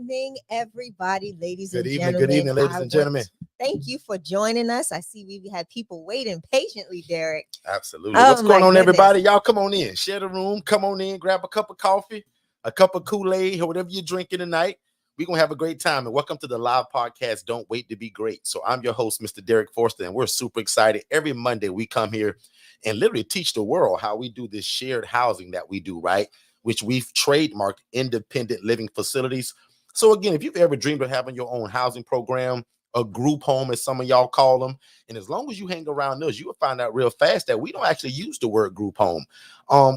evening, everybody, ladies Good and evening. gentlemen. Good evening, ladies and gentlemen. Thank you for joining us. I see we've had people waiting patiently, Derek. Absolutely. Oh, What's going my on, goodness. everybody? Y'all come on in. Share the room. Come on in. Grab a cup of coffee, a cup of Kool-Aid, or whatever you're drinking tonight. We're going to have a great time. And welcome to the live podcast, Don't Wait to Be Great. So I'm your host, Mr. Derek Forston, and we're super excited. Every Monday, we come here and literally teach the world how we do this shared housing that we do, right? Which we've trademarked independent living facilities. So again, if you've ever dreamed of having your own housing program, a group home, as some of y'all call them, and as long as you hang around us, you will find out real fast that we don't actually use the word group home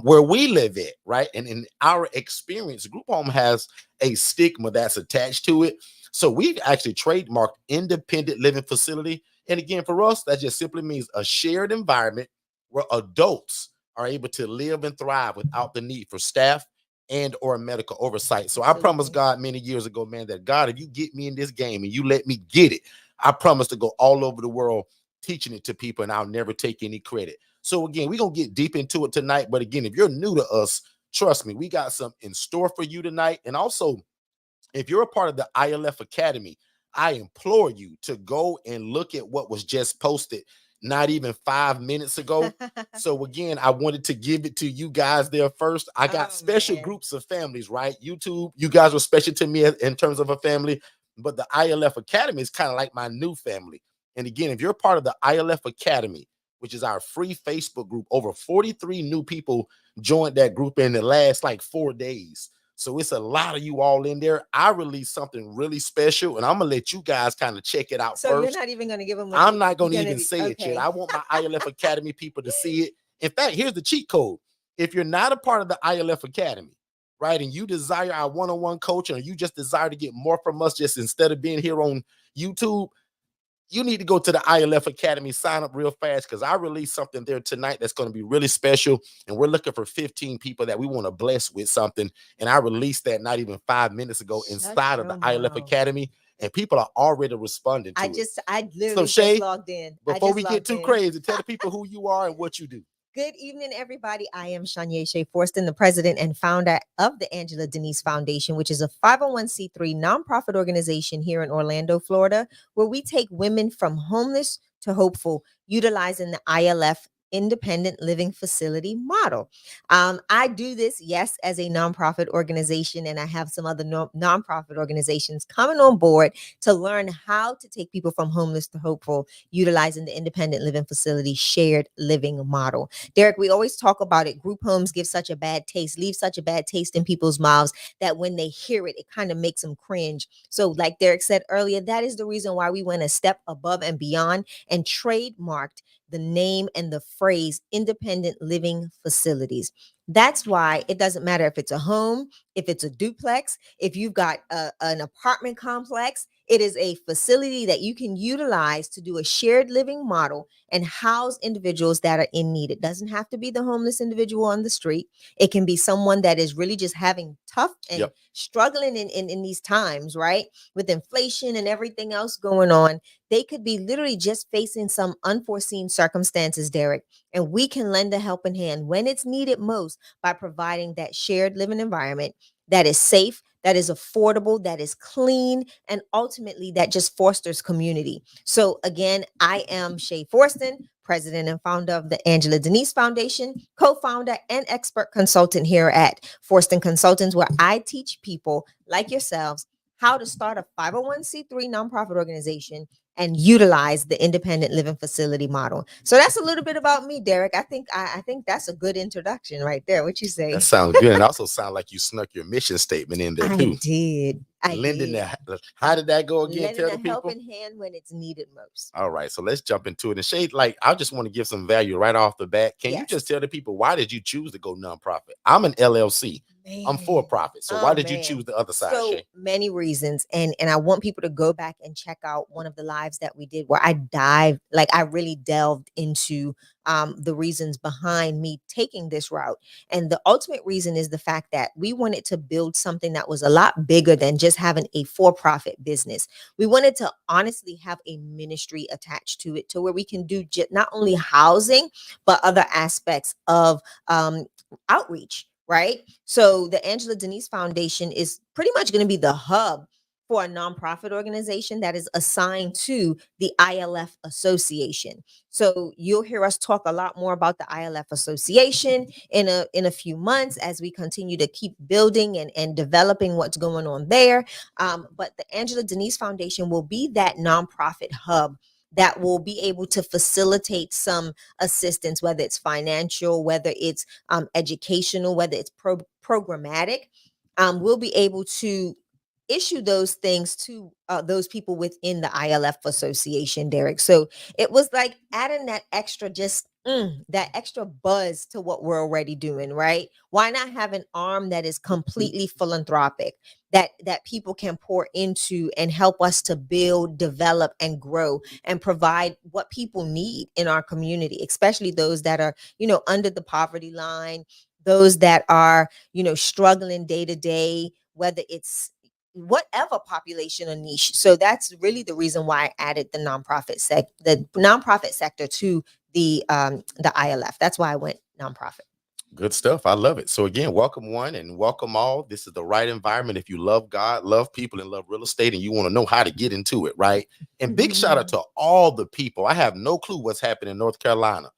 where we live at, right? And in our experience, group home has a stigma that's attached to it. So we've actually trademarked independent living facility. And again, for us, that just simply means a shared environment where adults are able to live and thrive without the need for staff and or medical oversight. So I promised God many years ago, man, that God, if you get me in this game and you let me get it, I promise to go all over the world teaching it to people, and I'll never take any credit. So again, we're going to get deep into it tonight. But again, if you're new to us, trust me, we got some in store for you tonight. And also, if you're a part of the ILF Academy, I implore you to go and look at what was just posted not even 5 minutes ago. So again, I wanted to give it to you guys there first. I got special groups of families, right? YouTube, you guys were special to me in terms of a family, but the ILF Academy is kind of like my new family. And again, if you're part of the ILF Academy, which is our free Facebook group, over 43 new people joined that group in the last like 4 days. So it's a lot of you all in there. I released something really special, and I'm going to let you guys kind of check it out first. So you're not even going to give them I'm not going to even say it yet. I want my ILF Academy people to see it. In fact, here's the cheat code. If you're not a part of the ILF Academy, right, and you desire our one-on-one coaching, or you just desire to get more from us just instead of being here on YouTube, you need to go to the ILF Academy, sign up real fast, because I released something there tonight that's going to be really special. And we're looking for 15 people that we want to bless with something. And I released that not even 5 minutes ago inside of the ILF Academy. And people are already responding to it. I literally just logged in. Before we get too crazy, tell the people who you are and what you do. Good evening, everybody. I am Shanye Shea Forston, the president and founder of the Angela Denise Foundation, which is a 501c3 nonprofit organization here in Orlando, Florida, where we take women from homeless to hopeful, utilizing the ILF independent living facility model. I do this, yes, as a nonprofit organization, and I have some other nonprofit organizations coming on board to learn how to take people from homeless to hopeful, utilizing the independent living facility shared living model. Derek, we always talk about it. Group homes give such a bad taste, leave such a bad taste in people's mouths that when they hear it, it kind of makes them cringe. So like Derek said earlier, that is the reason why we went a step above and beyond and trademarked the name and the phrase independent living facilities. That's why it doesn't matter if it's a home, if it's a duplex, if you've got an apartment complex. It is a facility that you can utilize to do a shared living model and house individuals that are in need. It doesn't have to be the homeless individual on the street. It can be someone that is really just having tough and struggling in these times, right? With inflation and everything else going on. They could be literally just facing some unforeseen circumstances, Derek, and we can lend a helping hand when it's needed most by providing that shared living environment that is safe, that is affordable, that is clean, and ultimately that just fosters community. So again, I am Shea Forston, president and founder of the Angela Denise Foundation, co-founder and expert consultant here at Forston Consultants, where I teach people like yourselves how to start a 501c3 nonprofit organization and utilize the independent living facility model. So that's a little bit about me, Derek. I think that's a good introduction right there. What you say? That sounds good. And also sound like you snuck your mission statement in there too. I did. How did that go again? Lending a helping hand when it's needed most. All right, so let's jump into it. And Shade, I just want to give some value right off the bat. Can you just tell the people, why did you choose to go nonprofit? I'm an LLC. I'm for profit. So why did you choose the other side? So many reasons. And I want people to go back and check out one of the lives that we did where I really delved into the reasons behind me taking this route. And the ultimate reason is the fact that we wanted to build something that was a lot bigger than just having a for-profit business. We wanted to honestly have a ministry attached to it to where we can do not only housing, but other aspects of outreach. Right. So the Angela Denise Foundation is pretty much going to be the hub for a nonprofit organization that is assigned to the ILF Association. So you'll hear us talk a lot more about the ILF Association in a few months as we continue to keep building and developing what's going on there. But the Angela Denise Foundation will be that nonprofit hub that will be able to facilitate some assistance, whether it's financial, whether it's educational, whether it's programmatic. We'll be able to issue those things to those people within the ILF Association, Derek. So it was like adding that extra, that extra buzz to what we're already doing, right? Why not have an arm that is completely philanthropic, that people can pour into and help us to build, develop, and grow and provide what people need in our community, especially those that are, under the poverty line, those that are, struggling day to day, whether it's whatever population or niche. So that's really the reason why I added the nonprofit sector to the ILF. That's why I went nonprofit. Good stuff. I love it. So again, welcome one and welcome all. This is the right environment. If you love God, love people, and love real estate, and you want to know how to get into it, right? And big shout out to all the people. I have no clue what's happening in North Carolina.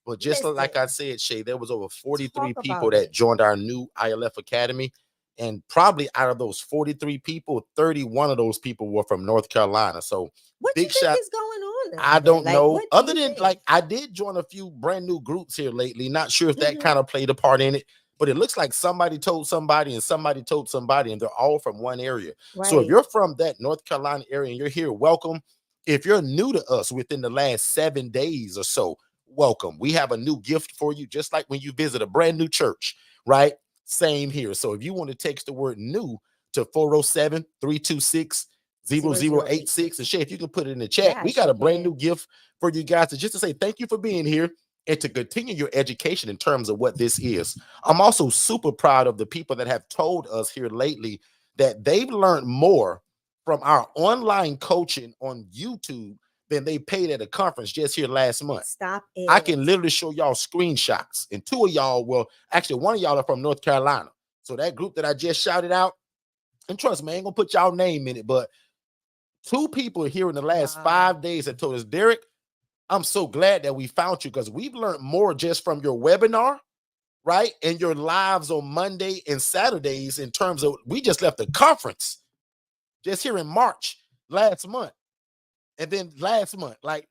But just like I said, Shay, there was over 43 people that joined our new ILF Academy. And probably out of those 43 people, 31 of those people were from North Carolina. So what big do you think is going on? I don't know. Other than I did join a few brand new groups here lately. Not sure if that kind of played a part in it, but it looks like somebody told somebody and somebody told somebody, and they're all from one area. Right. So if you're from that North Carolina area and you're here, welcome. If you're new to us within the last 7 days or so, welcome. We have a new gift for you, just like when you visit a brand new church, right? Same here. So if you want to text the word new to 407-326-0086, and Shay, if you can put it in the chat, we got a brand new gift for you guys just to say thank you for being here and to continue your education in terms of what this is. I'm also super proud of the people that have told us here lately that they've learned more from our online coaching on YouTube than they paid at a conference just here last month. Stop it. I can literally show y'all screenshots, and two of y'all, well, actually one of y'all are from North Carolina. So that group that I just shouted out, and trust me, I ain't gonna put y'all name in it, but 2 people here in the last 5 days that told us, Derek, I'm so glad that we found you because we've learned more just from your webinar, right? And your lives on Monday and Saturdays in terms of, we just left the conference just here in March last month. And then last month, like,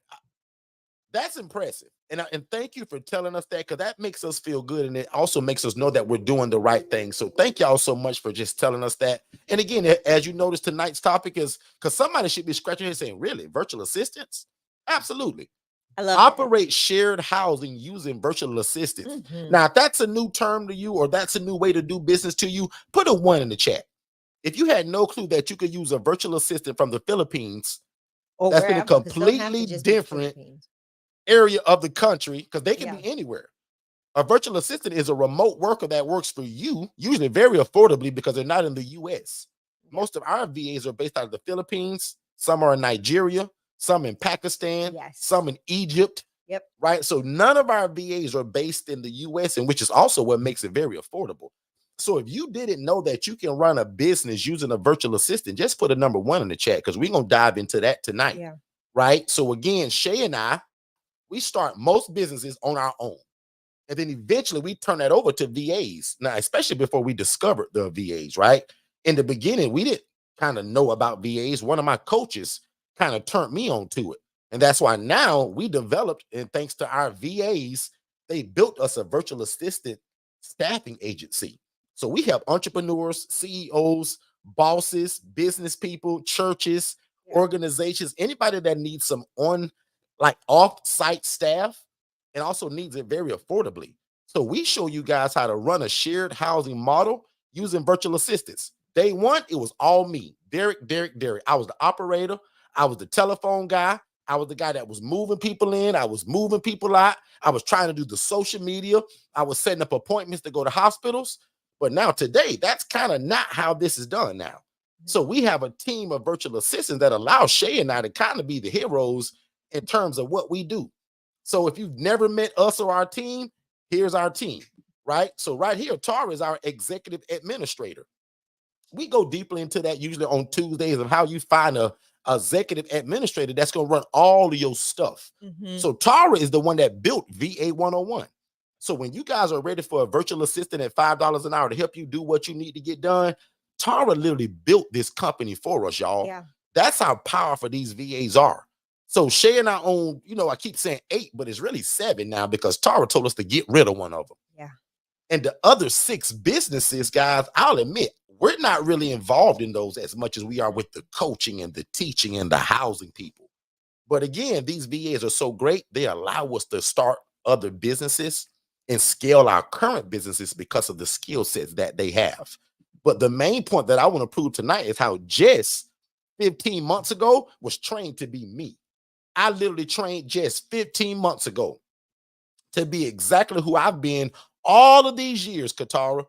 that's impressive. And thank you for telling us that, because that makes us feel good. And it also makes us know that we're doing the right thing. So thank y'all so much for just telling us that. And again, as you notice, tonight's topic is, because somebody should be scratching their head saying, really, virtual assistants? Absolutely. I love Operate that. Shared housing using virtual assistants. Now, if that's a new term to you, or that's a new way to do business to you, put a 1 in the chat. If you had no clue that you could use a virtual assistant from the Philippines, that's been a completely different area of the country, because they can be anywhere. A virtual assistant is a remote worker that works for you, usually very affordably because they're not in the U.S. Most of our VAs are based out of the Philippines. Some are in Nigeria, some in Pakistan, some in Egypt. Right? So none of our VAs are based in the U.S., and which is also what makes it very affordable. So if you didn't know that you can run a business using a virtual assistant, just put a number 1 in the chat, because we're going to dive into that tonight. Right? So again, Shay and I, we start most businesses on our own. And then eventually we turn that over to VAs. Now, especially before we discovered the VAs, right? In the beginning, we didn't kind of know about VAs. One of my coaches kind of turned me on to it. And that's why now we developed, and thanks to our VAs, they built us a virtual assistant staffing agency. So we have entrepreneurs, CEOs, bosses, business people, churches, organizations, anybody that needs some off-site staff and also needs it very affordably. So we show you guys how to run a shared housing model using virtual assistants. Day 1, it was all me, Derek. I was the operator. I was the telephone guy. I was the guy that was moving people in. I was moving people out. I was trying to do the social media. I was setting up appointments to go to hospitals. But now today, that's kind of not how this is done now. So we have a team of virtual assistants that allow Shay and I to kind of be the heroes in terms of what we do. So if you've never met us or our team, here's our team, right? So right here, Tara is our executive administrator. we go deeply into that usually on Tuesdays of how you find a executive administrator that's going to run all of your stuff. So Tara is the one that built VA 101. So when you guys are ready for a virtual assistant at $5 an hour to help you do what you need to get done, Tara literally built this company for us, y'all. Yeah. That's how powerful these VAs are. So Shay and I own, I keep saying 8, but it's really 7 now because Tara told us to get rid of one of them. Yeah. And the other 6 businesses, guys, I'll admit, we're not really involved in those as much as we are with the coaching and the teaching and the housing people. But again, these VAs are so great. They allow us to start other businesses and scale our current businesses because of the skill sets that they have. But the main point that I want to prove tonight is how Jess 15 months ago was trained to be me. I literally trained Jess 15 months ago to be exactly who I've been all of these years, Katara,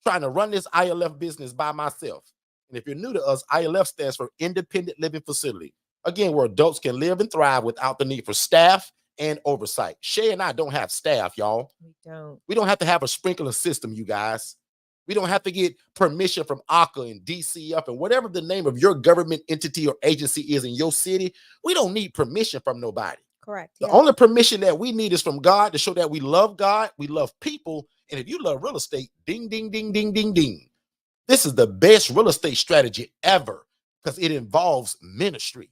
trying to run this ILF business by myself. And if you're new to us, ILF stands for Independent Living Facility. Again, where adults can live and thrive without the need for staff and oversight. Shay and I don't have staff, y'all. We don't have to have a sprinkler system, you guys. We don't have to get permission from ACA and DCF and whatever the name of your government entity or agency is in your city. We don't need permission from nobody. Correct. The only permission that we need is from God to show that we love God, we love people. And if you love real estate, ding, ding, ding, ding, ding, ding. This is the best real estate strategy ever because it involves ministry.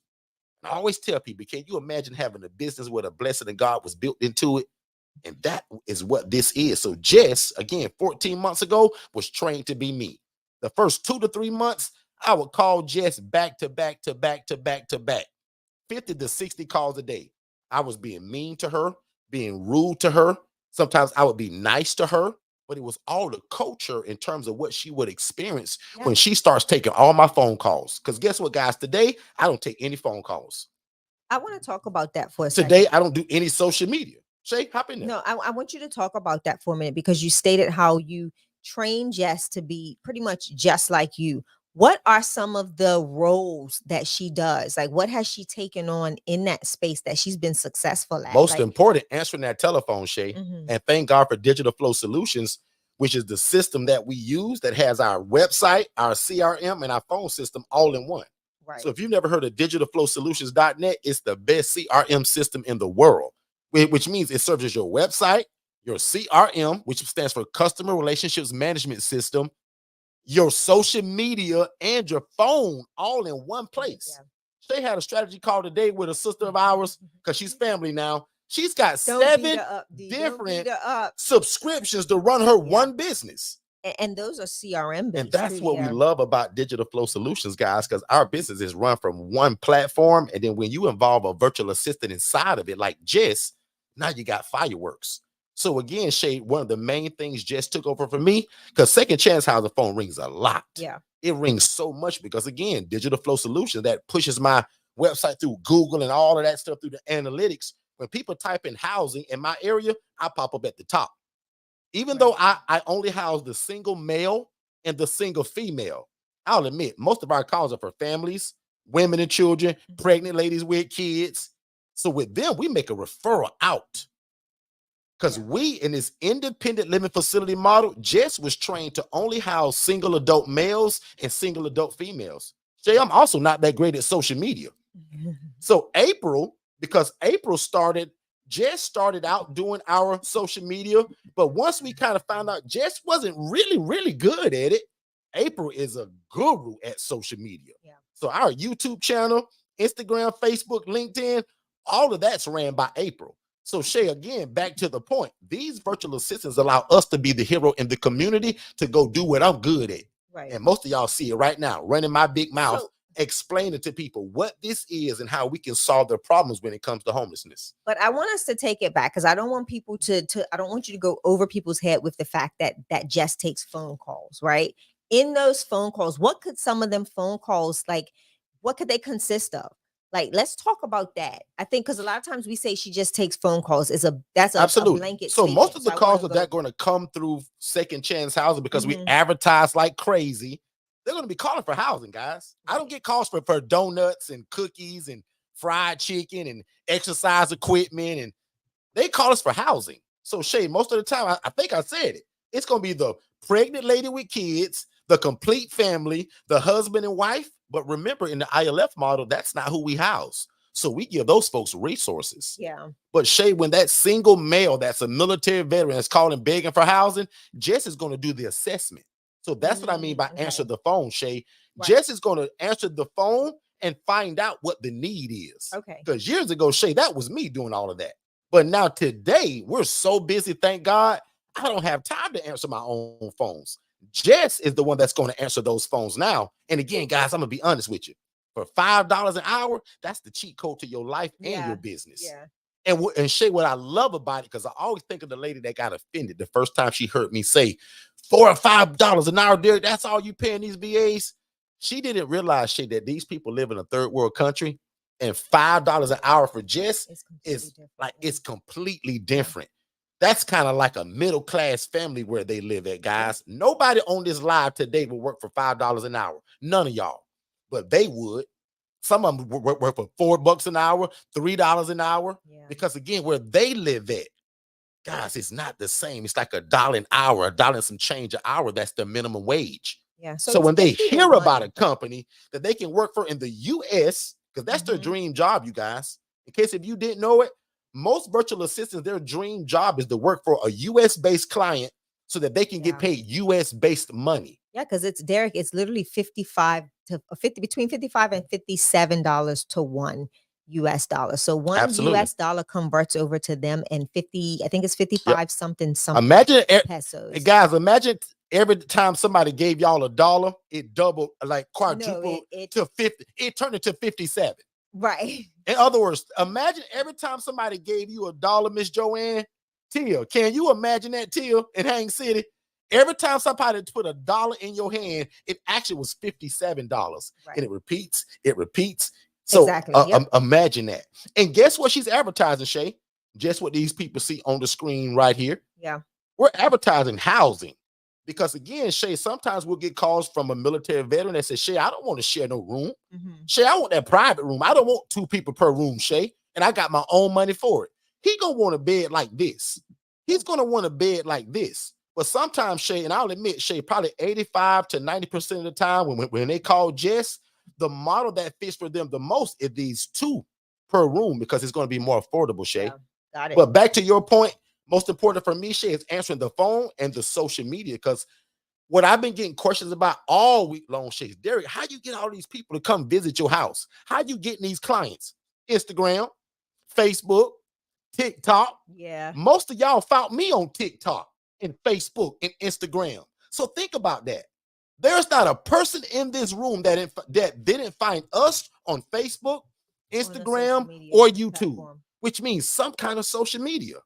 I always tell people, can you imagine having a business where the blessing of God was built into it? And that is what this is. So Jess, again, 14 months ago, was trained to be me. The first 2 to 3 months, I would call Jess back to back to back to back to back, 50 to 60 calls a day. I was being mean to her, being rude to her. Sometimes I would be nice to her, but it was all the culture in terms of what she would experience when she starts taking all my phone calls. Because guess what, guys? Today, I don't take any phone calls. I want to talk about that for a second. Today, I don't do any social media. Shay, hop in there. No, I want you to talk about that for a minute because you stated how you train Jess to be pretty much just like you. What are some of the roles that she does? Like, what has she taken on in that space that she's been successful at? Most important, answering that telephone, Shay. And thank God for Digital Flow Solutions, which is the system that we use that has our website, our CRM, and our phone system all in one. Right. So if you've never heard of digitalflowsolutions.net, it's the best CRM system in the world, which means it serves as your website, your CRM, which stands for Customer Relationships Management System, your social media, and your phone all in one place. Shay had a strategy call today with a sister of ours because she's family now. She's got 7 different subscriptions to run her one business. And those are CRM based. And that's what we love about Digital Flow Solutions, guys, because our business is run from one platform. And then when you involve a virtual assistant inside of it, like Jess, now you got fireworks. So again, Shay, one of the main things Jess took over for me, because Second Chance Housing phone rings a lot. Yeah. It rings so much because, again, Digital Flow Solutions, that pushes my website through Google and all of that stuff through the analytics. When people type in housing in my area, I pop up at the top. Even though I only house the single male and the single female, I'll admit, most of our calls are for families, women and children, pregnant ladies with kids. So with them, we make a referral out. Because we, in this independent living facility model, Jess was trained to only house single adult males and single adult females. Jay, I'm also not that great at social media. So because April started, Jess started out doing our social media. But once we kind of found out Jess wasn't really, really good at it, April is a guru at social media. Yeah. So our YouTube channel, Instagram, Facebook, LinkedIn, all of that's ran by April. So Shay, again, back to the point, these virtual assistants allow us to be the hero in the community to go do what I'm good at. Right. And most of y'all see it right now, running my big mouth, explaining to people what this is and how we can solve their problems when it comes to homelessness. But I want us to take it back because I don't want people I don't want you to go over people's head with the fact that Jess takes phone calls, right? In those phone calls, what could some of them phone calls, like, what could they consist of? Like, let's talk about that. I think because a lot of times we say she just takes phone calls. That's a blanket. So most of the calls are that going to come through Second Chance Housing because we advertise like crazy. They're going to be calling for housing, guys. I don't get calls for donuts and cookies and fried chicken and exercise equipment, and they call us for housing. So Shay, most of the time, I think I said it, it's going to be the pregnant lady with kids, the complete family, the husband and wife. But remember, in the ILF model, that's not who we house. So we give those folks resources. Yeah. But Shay, when that single male that's a military veteran is calling begging for housing, Jess is going to do the assessment. So that's what I mean by answer the phone, Shay. Right. Jess is going to answer the phone and find out what the need is. Okay. Because years ago, Shay, that was me doing all of that. But now today, we're so busy, thank God, I don't have time to answer my own phones. Jess is the one that's going to answer those phones now. And again, guys, I'm going to be honest with you. For $5 an hour, that's the cheat code to your life and your business. Yeah. And Shay, what I love about it, because I always think of the lady that got offended the first time she heard me say $4 or $5 an hour, Derek, that's all you paying these VAs. She didn't realize, Shay, that these people live in a third world country, and $5 an hour for Jess is like, it's completely different. That's kind of like a middle class family where they live at, guys. Nobody on this live today will work for $5 an hour. None of y'all, but they would. Some of them work for $4 an hour, $3 an hour, because again, where they live at, guys, it's not the same. It's like $1 an hour, $1 and some change an hour. That's the minimum wage. Yeah. So when they hear about a company that they can work for in the US, because that's their dream job, you guys. In case if you didn't know it, most virtual assistants, their dream job is to work for a US-based client so that they can get paid US-based money. Yeah, because it's Derek, it's literally between $55 and $57 to $1 US dollar. So $1 US dollar converts over to them, and 50, I think it's 55 something imagine pesos. Guys, imagine every time somebody gave y'all $1, it doubled, like quadrupled to 50. It turned into 57. Right. In other words, imagine every time somebody gave you $1, Miss Joanne. Tia, can you imagine that, Tia, in Hang City? Every time somebody put $1 in your hand, it actually was $57. Right. And it repeats. So imagine that. And guess what she's advertising, Shay? Just what these people see on the screen right here. Yeah. We're advertising housing. Because again, Shay, sometimes we'll get calls from a military veteran that says, Shay, I don't want to share no room. Shay, I want that private room. I don't want 2 people per room, Shay. And I got my own money for it. He gonna want a bed like this. He's gonna want a bed like this. But sometimes, Shay, and I'll admit, Shay, probably 85 to 90% of the time when they call Jess, the model that fits for them the most is these 2 per room, because it's going to be more affordable, Shay. Yeah, got it. But back to your point, most important for me, Shay, is answering the phone and the social media, because what I've been getting questions about all week long, Shay, is, Derek, how you get all these people to come visit your house? How you getting these clients? Instagram, Facebook, TikTok. Yeah. Most of y'all found me on TikTok and Facebook and Instagram. So think about that. There's not a person in this room that didn't find us on Facebook, Instagram, or YouTube, platform, which means some kind of social media.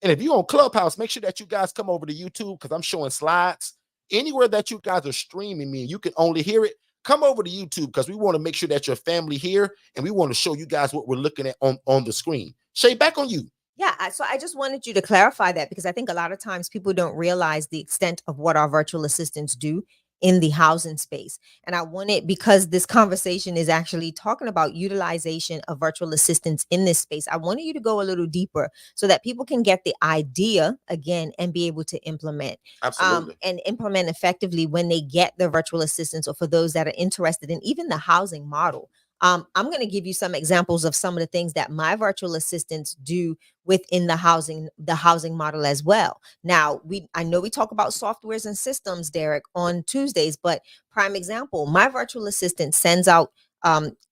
And if you're on Clubhouse, make sure that you guys come over to YouTube, because I'm showing slides. Anywhere that you guys are streaming me and you can only hear it, come over to YouTube, because we want to make sure that your family here, and we want to show you guys what we're looking at on the screen. Shay, back on you. Yeah, so I just wanted you to clarify that, because I think a lot of times people don't realize the extent of what our virtual assistants do in the housing space. And I wanted, because this conversation is actually talking about utilization of virtual assistants in this space, I wanted you to go a little deeper so that people can get the idea again and be able to implement. Absolutely. And implement effectively when they get their virtual assistants, or for those that are interested in even the housing model. I'm going to give you some examples of some of the things that my virtual assistants do within the housing model as well. Now, I know we talk about softwares and systems, Derek, on Tuesdays, but prime example, my virtual assistant sends out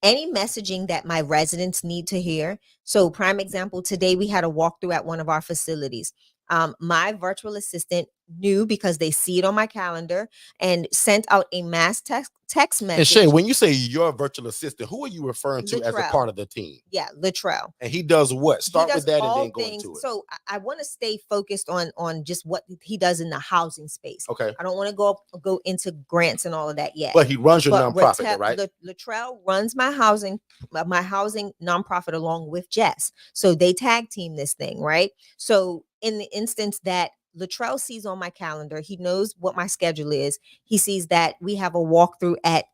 any messaging that my residents need to hear. So prime example, today we had a walkthrough at one of our facilities. My virtual assistant knew, because they see it on my calendar, and sent out a mass text message. And Shay, when you say your virtual assistant, who are you referring to as a part of the team? Yeah, Latrell. And he does what? Start with that and then go into it. So I want to stay focused on just what he does in the housing space. Okay. I don't want to go into grants and all of that yet. But he runs your nonprofit, right? Latrell runs my housing nonprofit along with Jess. So they tag team this thing, right? So in the instance that Latrell sees on my calendar, he knows what my schedule is. He sees that we have a walkthrough at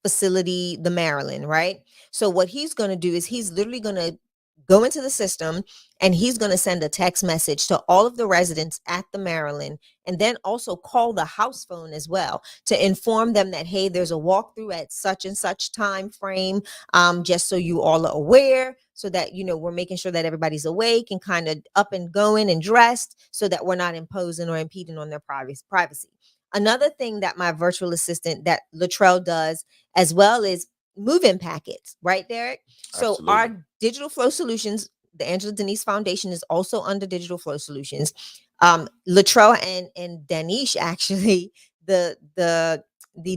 facility, the Maryland, right? So what he's going to do is he's literally going to go into the system, and he's going to send a text message to all of the residents at the Maryland, and then also call the house phone as well to inform them that, hey, there's a walkthrough at such and such time frame, just so you all are aware, so that, you know, we're making sure that everybody's awake and kind of up and going and dressed, so that we're not imposing or impeding on their privacy. Another thing that my virtual assistant, that Latrell, does as well is move-in packets, right, Derek? So Absolutely. our Digital Flow Solutions, the Angela Denise Foundation, is also under Digital Flow Solutions. Latrell and Danish, actually, the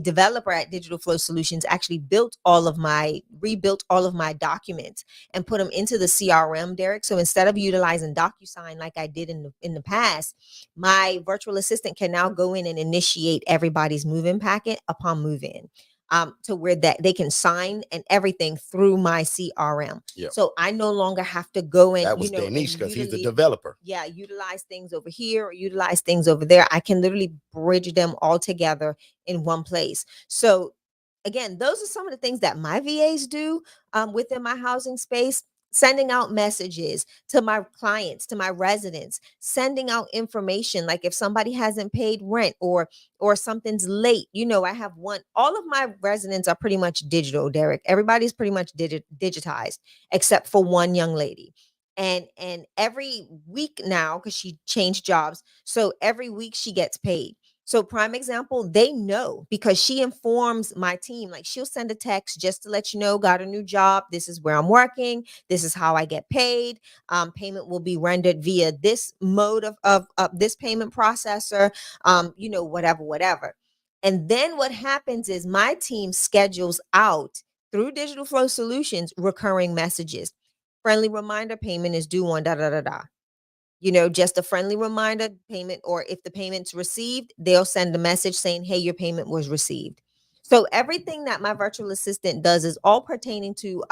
developer at Digital Flow Solutions, actually rebuilt all of my documents and put them into the CRM, Derek. So instead of utilizing DocuSign like I did in the past, my virtual assistant can now go in and initiate everybody's move-in packet upon move-in. To where that they can sign and everything through my CRM. Yep. So I no longer have to go in. That was Danish, because he's the developer. Yeah, utilize things over here or utilize things over there. I can literally bridge them all together in one place. So again, those are some of the things that my VAs do within my housing space. Sending out messages to my clients, to my residents, sending out information, like if somebody hasn't paid rent or something's late. You know, I have all of my residents are pretty much digital, Derek. Everybody's pretty much digitized except for one young lady. And every week now, because she changed jobs, so every week she gets paid. So prime example, they know because she informs my team. Like, she'll send a text just to let you know, got a new job. This is where I'm working. This is how I get paid. Payment will be rendered via this mode of this payment processor, you know, whatever. And then what happens is my team schedules out through Digital Flow Solutions recurring messages. Friendly reminder, payment is due on da da da da. You know, just a friendly reminder, payment, or if the payment's received, they'll send a message saying, hey, your payment was received. So everything that my virtual assistant does is all pertaining to,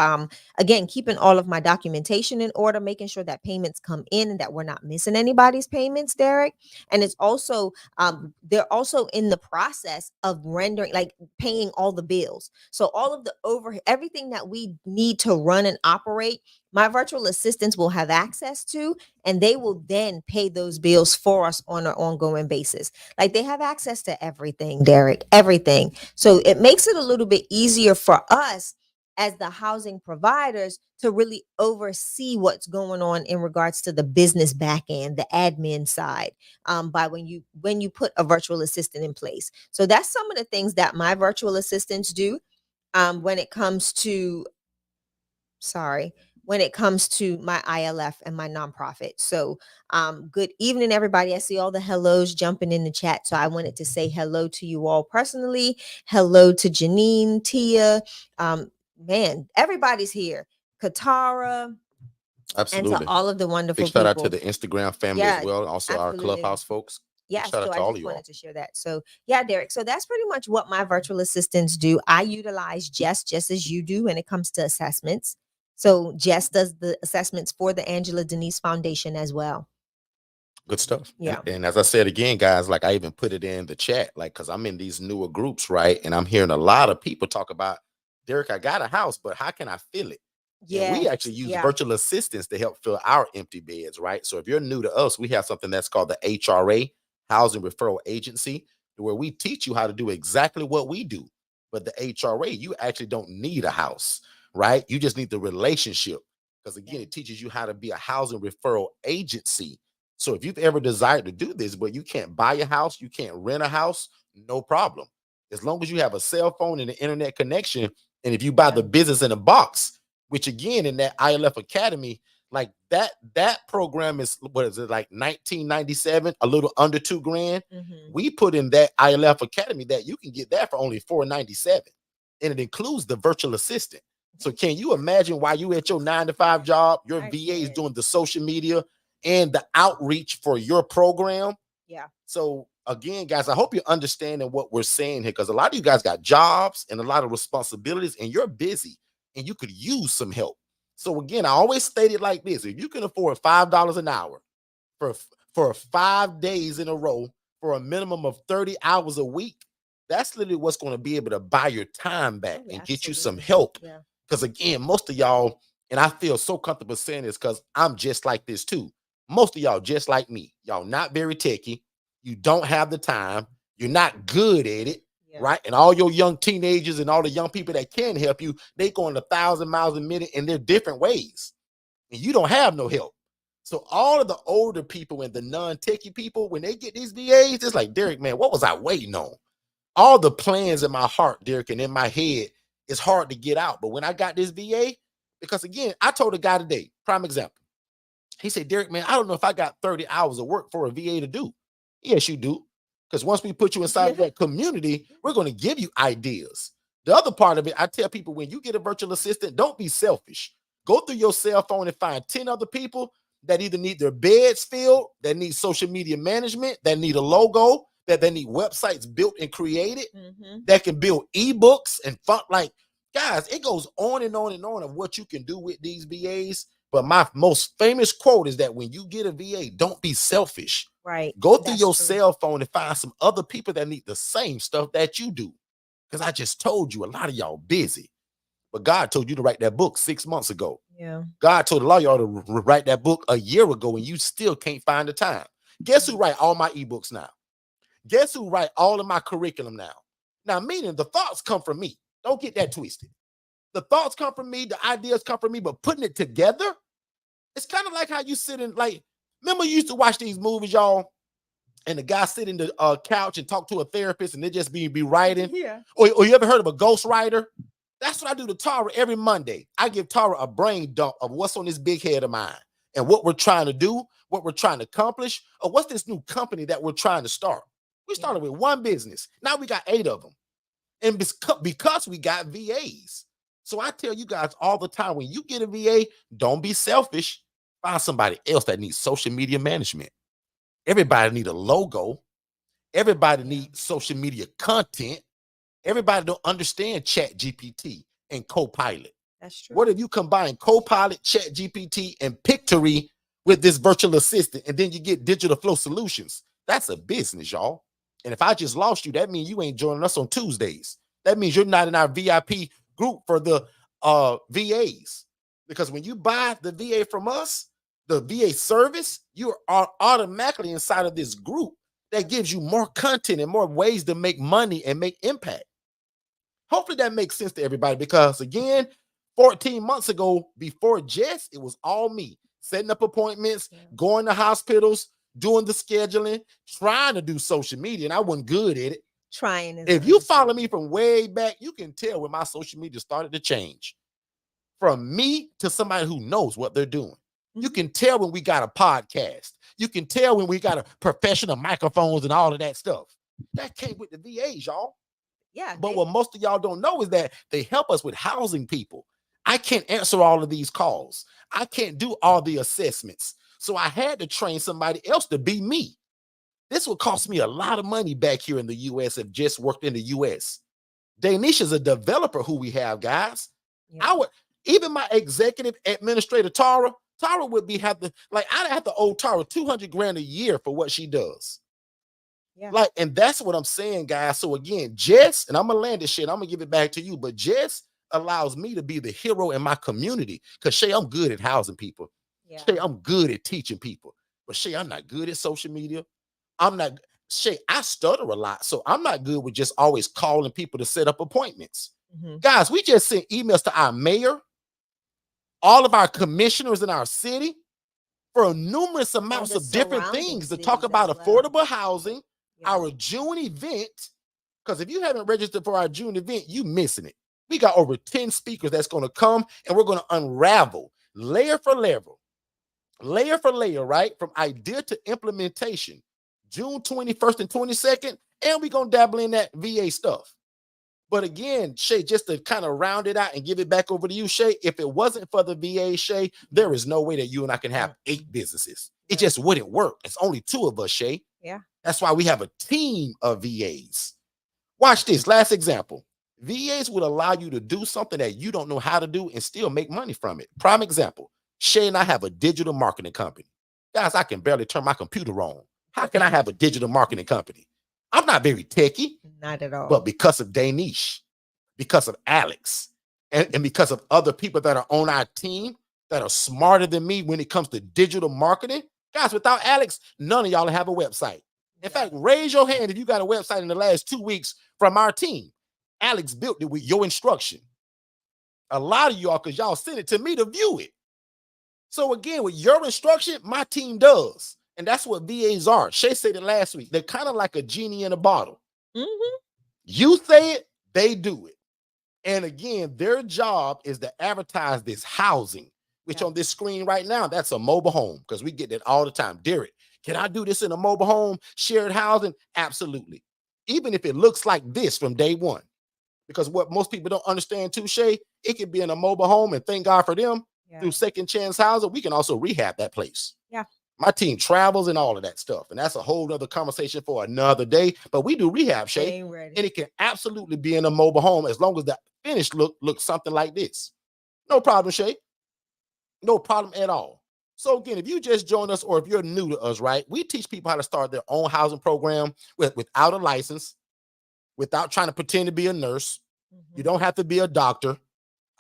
again, keeping all of my documentation in order, making sure that payments come in and that we're not missing anybody's payments, Derek. And it's also, they're also in the process of rendering, like paying all the bills. So all of the everything that we need to run and operate, my virtual assistants will have access to, and they will then pay those bills for us on an ongoing basis. Like, they have access to everything, Derek, everything. So it makes it a little bit easier for us as the housing providers to really oversee what's going on in regards to the business back end, the admin side, by when you put a virtual assistant in place. So that's some of the things that my virtual assistants do when it comes to my ILF and my nonprofit. So good evening, everybody. I see all the hellos jumping in the chat. So I wanted to say hello to you all personally. Hello to Janine, Tia. Man, everybody's here. Katara. Absolutely. And to all of the wonderful big shout people. out to the Instagram family as well. Also absolutely. Our Clubhouse folks. Yeah, shout so out to I all just of you wanted all. to share that. So yeah, Derek. So that's pretty much what my virtual assistants do. I utilize just as you do when it comes to assessments. So Jess does the assessments for the Angela Denise Foundation as well. Good stuff. Yeah. And as I said again, guys, like I even put it in the chat, like, because I'm in these newer groups, right? And I'm hearing a lot of people talk about, Derek, I got a house, but how can I fill it? Yeah. And we actually use virtual assistants to help fill our empty beds, right? So if you're new to us, we have something that's called the HRA, Housing Referral Agency, where we teach you how to do exactly what we do. But the HRA, you actually don't need a house, right? You just need the relationship. Because again, it teaches you how to be a housing referral agency. So if you've ever desired to do this, but you can't buy a house, you can't rent a house, no problem. As long as you have a cell phone and an internet connection, and if you buy the business in a box, which again, in that ILF Academy, like that program is, what is it, like 1997, a little under $2,000. We put in that ILF Academy that you can get that for only $497, and it includes the virtual assistant. So can you imagine why you at your 9-to-5 job, your VA is doing the social media and the outreach for your program? Yeah. So again, guys, I hope you're understanding what we're saying here, because a lot of you guys got jobs and a lot of responsibilities, and you're busy and you could use some help. So again, I always state it like this: if you can afford $5 an hour for 5 days in a row for a minimum of 30 hours a week, that's literally what's going to be able to buy your time back and get you some help. Because again, most of y'all, And I feel so comfortable saying this because I'm just like this too. Most of y'all just like me. Y'all not very techy. You don't have the time. You're not good at it, right? And all your young teenagers and all the young people that can help you, they going 1,000 miles a minute in their different ways. And you don't have no help. So all of the older people and the non-techie people, when they get these VAs, it's like, Derek, man, what was I waiting on? All the plans in my heart, Derek, and in my head, it's hard to get out. But when I got this VA, because again, I told a guy today, prime example. He said, Derek, man, I don't know if I got 30 hours of work for a VA to do. Yes, you do. Because once we put you inside that community, we're going to give you ideas. The other part of it, I tell people, when you get a virtual assistant, don't be selfish. Go through your cell phone and find 10 other people that either need their beds filled, that need social media management, that need a logo, that they need websites built and created, that can build ebooks and fun. Like, guys, it goes on and on and on of what you can do with these VAs. But my most famous quote is that when you get a VA, don't be selfish. Right. Go through your cell phone and find some other people that need the same stuff that you do. Because I just told you, a lot of y'all busy. But God told you to write that book 6 months ago. Yeah. God told a lot of y'all to write that book a year ago, and you still can't find the time. Guess who write all my ebooks now? Guess who write all of my curriculum now? Now, meaning the thoughts come from me. Don't get that twisted. The thoughts come from me. The ideas come from me. But putting it together, it's kind of like how you sit in, like, remember you used to watch these movies, y'all, and the guy sit in the couch and talk to a therapist, and they just be writing? Yeah. Or you ever heard of a ghostwriter? That's what I do to Tara every Monday. I give Tara a brain dump of what's on this big head of mine and what we're trying to do, what we're trying to accomplish, or what's this new company that we're trying to start. We started with one business. Now we got 8 of them. And because we got VAs. So I tell you guys all the time, when you get a VA, don't be selfish. Find somebody else that needs social media management. Everybody need a logo. Everybody needs social media content. Everybody don't understand Chat GPT and Copilot. That's true. What if you combine Copilot, Chat GPT, and Pictory with this virtual assistant, and then you get Digital Flow Solutions? That's a business, y'all. And if I just lost you, that means you ain't joining us on Tuesdays. That means you're not in our VIP group for the VAs. Because when you buy the VA from us, the VA service, you are automatically inside of this group that gives you more content and more ways to make money and make impact. Hopefully that makes sense to everybody, because again, 14 months ago, before Jess, it was all me. Setting up appointments, going to hospitals, doing the scheduling, trying to do social media, and I wasn't good at it. Trying. If you follow me from way back, you can tell when my social media started to change. From me to somebody who knows what they're doing. You can tell when we got a podcast. You can tell when we got a professional microphones and all of that stuff. That came with the VAs, y'all. Yeah. But what most of y'all don't know is that they help us with housing people. I can't answer all of these calls. I can't do all the assessments. So I had to train somebody else to be me. This would cost me a lot of money back here in the U.S. if just worked in the U.S. Danish is a developer who we have, guys. Yeah. Even my executive administrator, Tara would I'd have to owe Tara $200,000 a year for what she does. Yeah. Like, and that's what I'm saying, guys. So again, Jess, and I'm gonna land this shit, I'm gonna give it back to you, but Jess allows me to be the hero in my community. Because Shay, I'm good at housing people. Yeah. Shay, I'm good at teaching people. But Shay, I'm not good at social media. Shay, I stutter a lot. So I'm not good with just always calling people to set up appointments. Guys, we just sent emails to our mayor, all of our commissioners in our city, for numerous amounts of different things to talk about affordable housing, our June event. Because if you haven't registered for our June event, you missing it. We got over 10 speakers that's going to come, and we're going to unravel layer for layer, right? From idea to implementation, June 21st and 22nd, and we're going to dabble in that VA stuff. But again, Shay, just to kind of round it out and give it back over to you, Shay, if it wasn't for the VA, Shay, there is no way that you and I can have 8 businesses. It just wouldn't work. It's only 2 of us, Shay. Yeah. That's why we have a team of VAs. Watch this. Last example. VAs would allow you to do something that you don't know how to do and still make money from it. Prime example. Shay and I have a digital marketing company. Guys, I can barely turn my computer on. How can I have a digital marketing company? I'm not very techy. Not at all. But because of Danish, because of Alex, and because of other people that are on our team that are smarter than me when it comes to digital marketing. Guys, without Alex, none of y'all have a website. In fact, raise your hand if you got a website in the last 2 weeks from our team. Alex built it with your instruction. A lot of y'all, because y'all sent it to me to view it. So again, with your instruction, my team does. And that's what VAs are. Shay said it last week. They're kind of like a genie in a bottle. You say it, they do it. And again, their job is to advertise this housing, which on this screen right now, that's a mobile home, because we get that all the time. Derek, can I do this in a mobile home, shared housing? Absolutely. Even if it looks like this from day one. Because what most people don't understand too, Shay, it could be in a mobile home, and thank God for them, through Second Chance Housing, we can also rehab that place. My team travels and all of that stuff. And that's a whole other conversation for another day. But we do rehab, Shay. And it can absolutely be in a mobile home as long as the finished look looks something like this. No problem, Shay. No problem at all. So again, if you just joined us or if you're new to us, right, we teach people how to start their own housing program without a license, without trying to pretend to be a nurse. You don't have to be a doctor.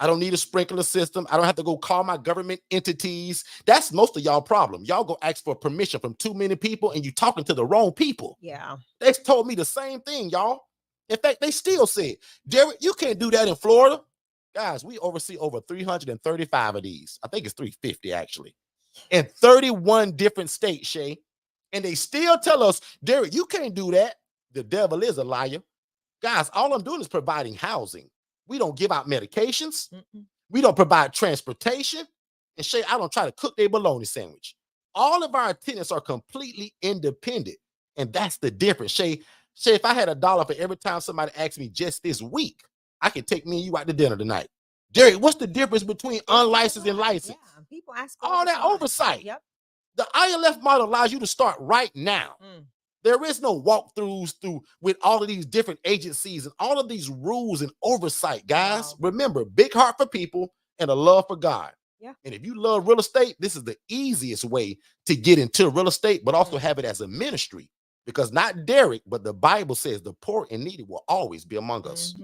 I don't need a sprinkler system. I don't have to go call my government entities. That's most of y'all problem. Y'all go ask for permission from too many people and you talking to the wrong people. They told me the same thing, y'all. In fact, they still said, Derek, you can't do that in Florida. Guys, we oversee over 335 of these. I think it's 350 actually. In 31 different states, Shay. And they still tell us, Derek, you can't do that. The devil is a liar. Guys, all I'm doing is providing housing. We don't give out medications. We don't provide transportation. And Shay, I don't try to cook their bologna sandwich. All of our attendants are completely independent. And that's the difference. Shay, if I had $1 for every time somebody asked me just this week, I could take me and you out to dinner tonight. Derek, what's the difference between unlicensed and licensed? People ask all that oversight. The ILF model allows you to start right now. There is no walkthroughs through with all of these different agencies and all of these rules and oversight, guys. Remember, big heart for people and a love for God. And if you love real estate, this is the easiest way to get into real estate, but also have it as a ministry. Because not Derek, but the Bible says the poor and needy will always be among us.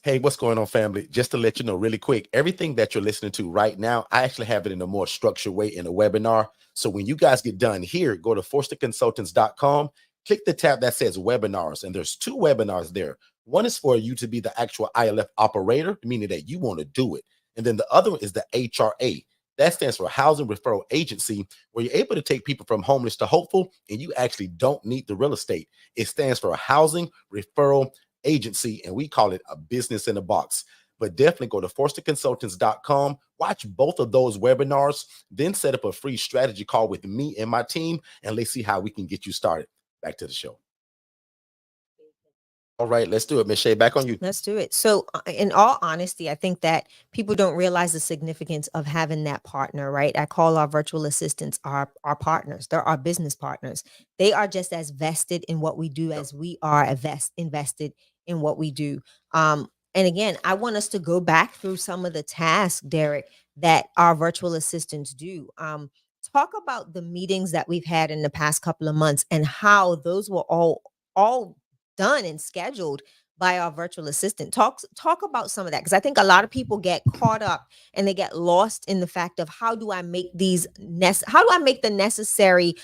Hey, what's going on, family? Just to let you know really quick, everything that you're listening to right now, I actually have it in a more structured way in a webinar. So when you guys get done here, go to forstonconsultants.com. Click the tab that says webinars, and there's 2 webinars there. One is for you to be the actual ILF operator, meaning that you want to do it. And then the other one is the HRA. That stands for Housing Referral Agency, where you're able to take people from homeless to hopeful, and you actually don't need the real estate. It stands for a Housing Referral Agency, and we call it a business in a box. But definitely go to forstonconsultants.com, watch both of those webinars, then set up a free strategy call with me and my team, and let's see how we can get you started. Back to the show. All right, let's do it. Ms. Shay, back on you. Let's do it. So in all honesty, I think that people don't realize the significance of having that partner, right? I call our virtual assistants our partners. They're our business partners. They are just as vested in what we do as we are invested in what we do. And again, I want us to go back through some of the tasks, Derek, that our virtual assistants do. Talk about the meetings that we've had in the past couple of months and how those were all done and scheduled by our virtual assistant. Talk about some of that, because I think a lot of people get caught up and they get lost in the fact of how do I make the necessary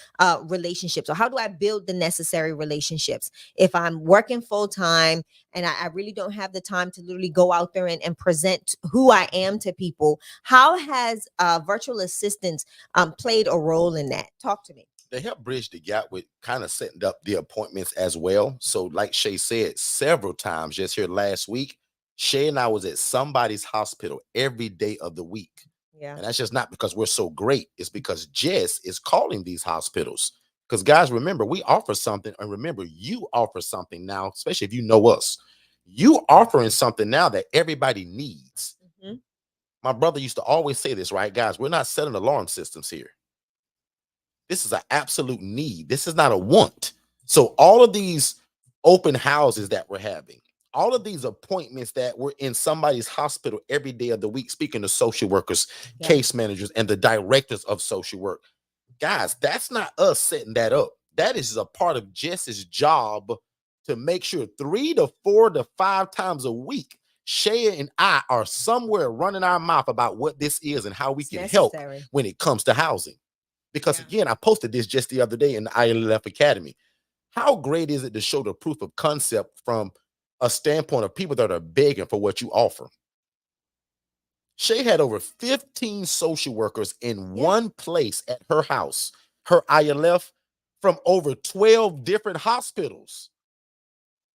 relationships, or how do I build the necessary relationships if I'm working full time and I really don't have the time to literally go out there and present who I am to people. How has virtual assistants played a role in that? Talk to me. They help bridge the gap with kind of setting up the appointments as well. So like Shay said several times just here last week, Shay and I was at somebody's hospital every day of the week. And that's just not because we're so great. It's because Jess is calling these hospitals. Because guys, remember, we offer something. And remember, you offer something now, especially if you know us. You offering something now that everybody needs. My brother used to always say this, right? Guys, we're not selling alarm systems here. This is an absolute need. This is not a want. So all of these open houses that we're having, all of these appointments that we're in somebody's hospital every day of the week, speaking to social workers, case managers, and the directors of social work. Guys, that's not us setting that up. That is a part of Jess's job to make sure 3 to 4 to 5 times a week, Shay and I are somewhere running our mouth about what this is and how we It's can help necessary. when it comes to housing. Because Yeah. again, I posted this just the other day in the ILF Academy. How great is it to show the proof of concept from a standpoint of people that are begging for what you offer? Shay had over 15 social workers in Yeah. one place at her house, her ILF, from over 12 different hospitals.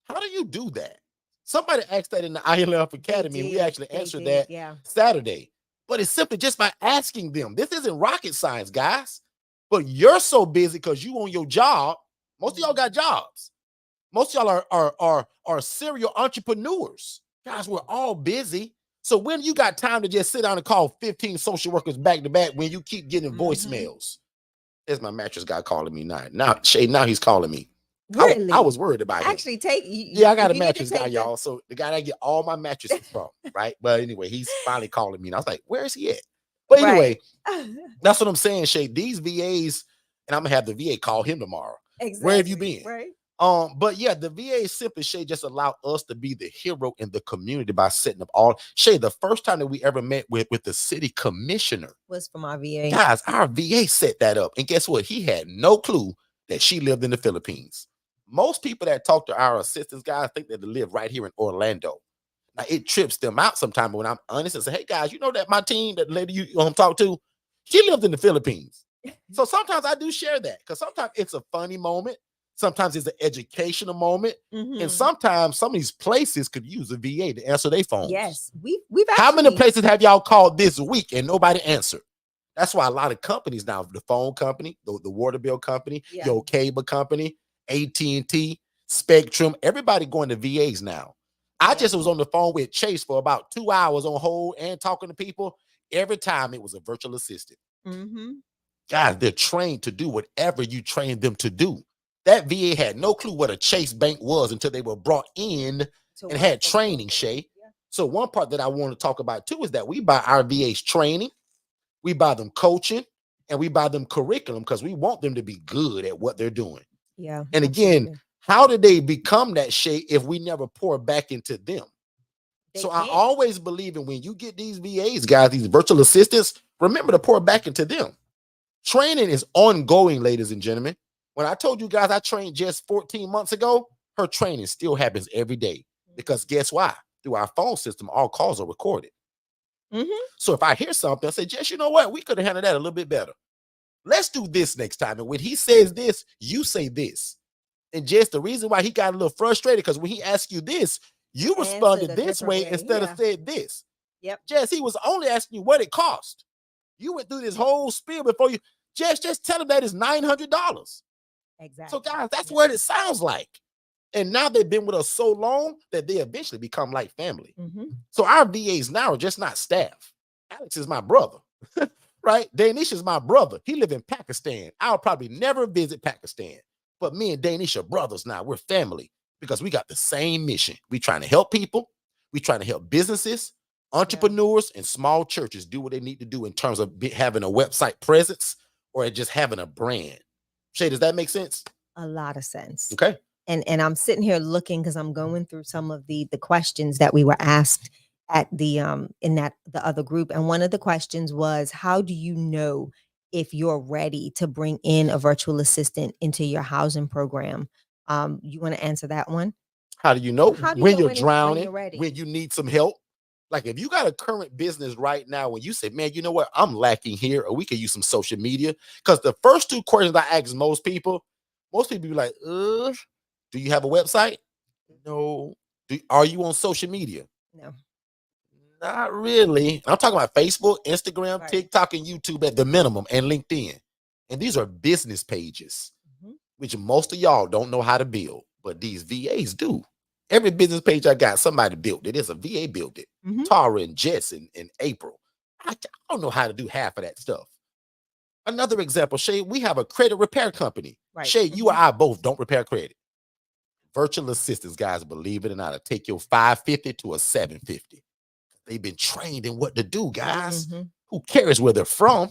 How do you do that? Somebody asked that in the ILF They Academy, and we did. actually They answered did. that Yeah. Saturday. But it's simply just by asking them. This isn't rocket science, guys. But you're so busy because you on your job. Most of y'all got jobs. Most of y'all are serial entrepreneurs. Guys, we're all busy. So when you got time to just sit down and call 15 social workers back to back when you keep getting voicemails? There's my mattress guy calling me now. Now, Shay, now he's calling me. Really? I was worried about him. Actually, take Yeah, I got a if you need to mattress guy, take the- y'all. So the guy that I get all my mattresses from, right? But anyway, he's finally calling me. And I was like, where is he at? But anyway, that's what I'm saying, Shay. These VAs, and I'm gonna have the VA call him tomorrow. Exactly. Where have you been? Right. But yeah, the VA simply, Shay, just allow us to be the hero in the community by setting up all. Shay, the first time that we ever met with the city commissioner Was from our VA. guys, our VA set that up. And guess what? He had no clue that she lived in the Philippines. Most people that talk to our assistants, guys, think that they live right here in Orlando. Now, it trips them out sometimes, but when I'm honest and say, hey, guys, you know that my team, that lady you talk to, she lived in the Philippines. So sometimes I do share that because sometimes it's a funny moment. Sometimes it's an educational moment. And sometimes some of these places could use a VA to answer their phones. Yes. We've actually, How many places have y'all called this week and nobody answered? That's why a lot of companies now, the phone company, the water bill company, your cable company, AT&T, Spectrum, everybody going to VAs now. I just was on the phone with Chase for about 2 hours on hold and talking to people. Every time it was a virtual assistant. Guys, they're trained to do whatever you train them to do. That VA had no clue what a Chase bank was until they were brought in and had training, Shay. So one part that I want to talk about too is that we buy our VAs training, we buy them coaching, and we buy them curriculum because we want them to be good at what they're doing. Yeah. And again, how did they become that, Shay, if we never pour back into them? So I always believe in when you get these VAs, guys, these virtual assistants, remember to pour back into them. Training is ongoing, ladies and gentlemen. When I told you guys I trained just 14 months ago, her training still happens every day. Because guess why? Through our phone system, all calls are recorded. So if I hear something, I say, Jess, you know what? We could have handled that a little bit better. Let's do this next time. And when he says this, you say this. And Jess, the reason why he got a little frustrated, because when he asked you this, you responded this way instead of said this. Jess, he was only asking you what it cost. You went through this whole spiel before you. Jess, just tell him that it's $900. Exactly. So, guys, that's what it sounds like. And now they've been with us so long that they eventually become like family. So our VAs now are just not staff. Alex is my brother, right? Danish is my brother. He lives in Pakistan. I'll probably never visit Pakistan. But me and Danish are brothers now. We're family because we got the same mission. We're trying to help people. We're trying to help businesses, entrepreneurs, and small churches do what they need to do in terms of having a website presence or just having a brand. Shay, does that make sense? A lot of sense. Okay. And I'm sitting here looking because I'm going through some of the questions that we were asked at the in the other group. And one of the questions was, how do you know if you're ready to bring in a virtual assistant into your housing program? You want to answer that one? How do you know when you're drowning, when you're ready? when you need some help? Like if you got a current business right now, when you say, man, you know what, I'm lacking here, or we could use some social media. Because the first two questions I ask most people be like, do you have a website? No. Are you on social media? No. Not really. I'm talking about Facebook, Instagram, TikTok, and YouTube at the minimum, and LinkedIn. And these are business pages, which most of y'all don't know how to build, but these VAs do. Every business page I got, somebody built it. It's a VA built it. Tara and Jess and April. I don't know how to do half of that stuff. Another example, Shay, we have a credit repair company. Shay, you or I both don't repair credit. Virtual assistants, guys, believe it or not, will take your 550 to a 750. They've been trained in what to do, guys. Who cares where they're from?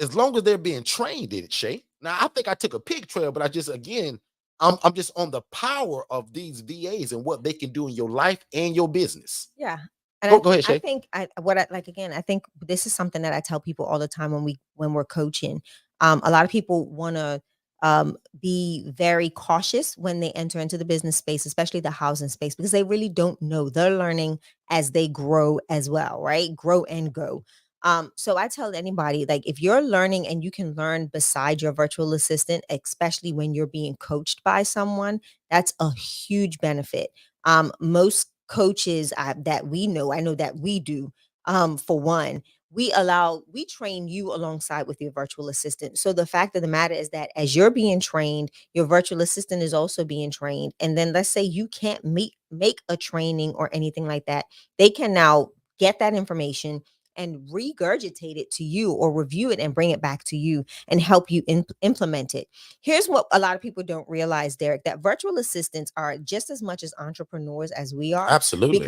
As long as they're being trained in it, Shay. Now, I think I took a pig trail, but I just, again, I'm just on the power of these VAs and what they can do in your life and your business. Yeah. And Go ahead, I Shay. think what I like again, I think this is something that I tell people all the time when we're coaching. A lot of people want to be very cautious when they enter into the business space, especially the housing space, because they really don't know. They're learning as they grow as well, right? Grow and go. So I tell anybody, like, if you're learning and you can learn beside your virtual assistant, especially when you're being coached by someone, that's a huge benefit. Most coaches that we know, I know that we do, for one, we train you alongside with your virtual assistant. So the fact of the matter is that as you're being trained, your virtual assistant is also being trained. And then let's say you can't make a training or anything like that, they can now get that information and regurgitate it to you or review it and bring it back to you and help you implement it. Here's what a lot of people don't realize, Derek, that virtual assistants are just as much as entrepreneurs as we are. Absolutely.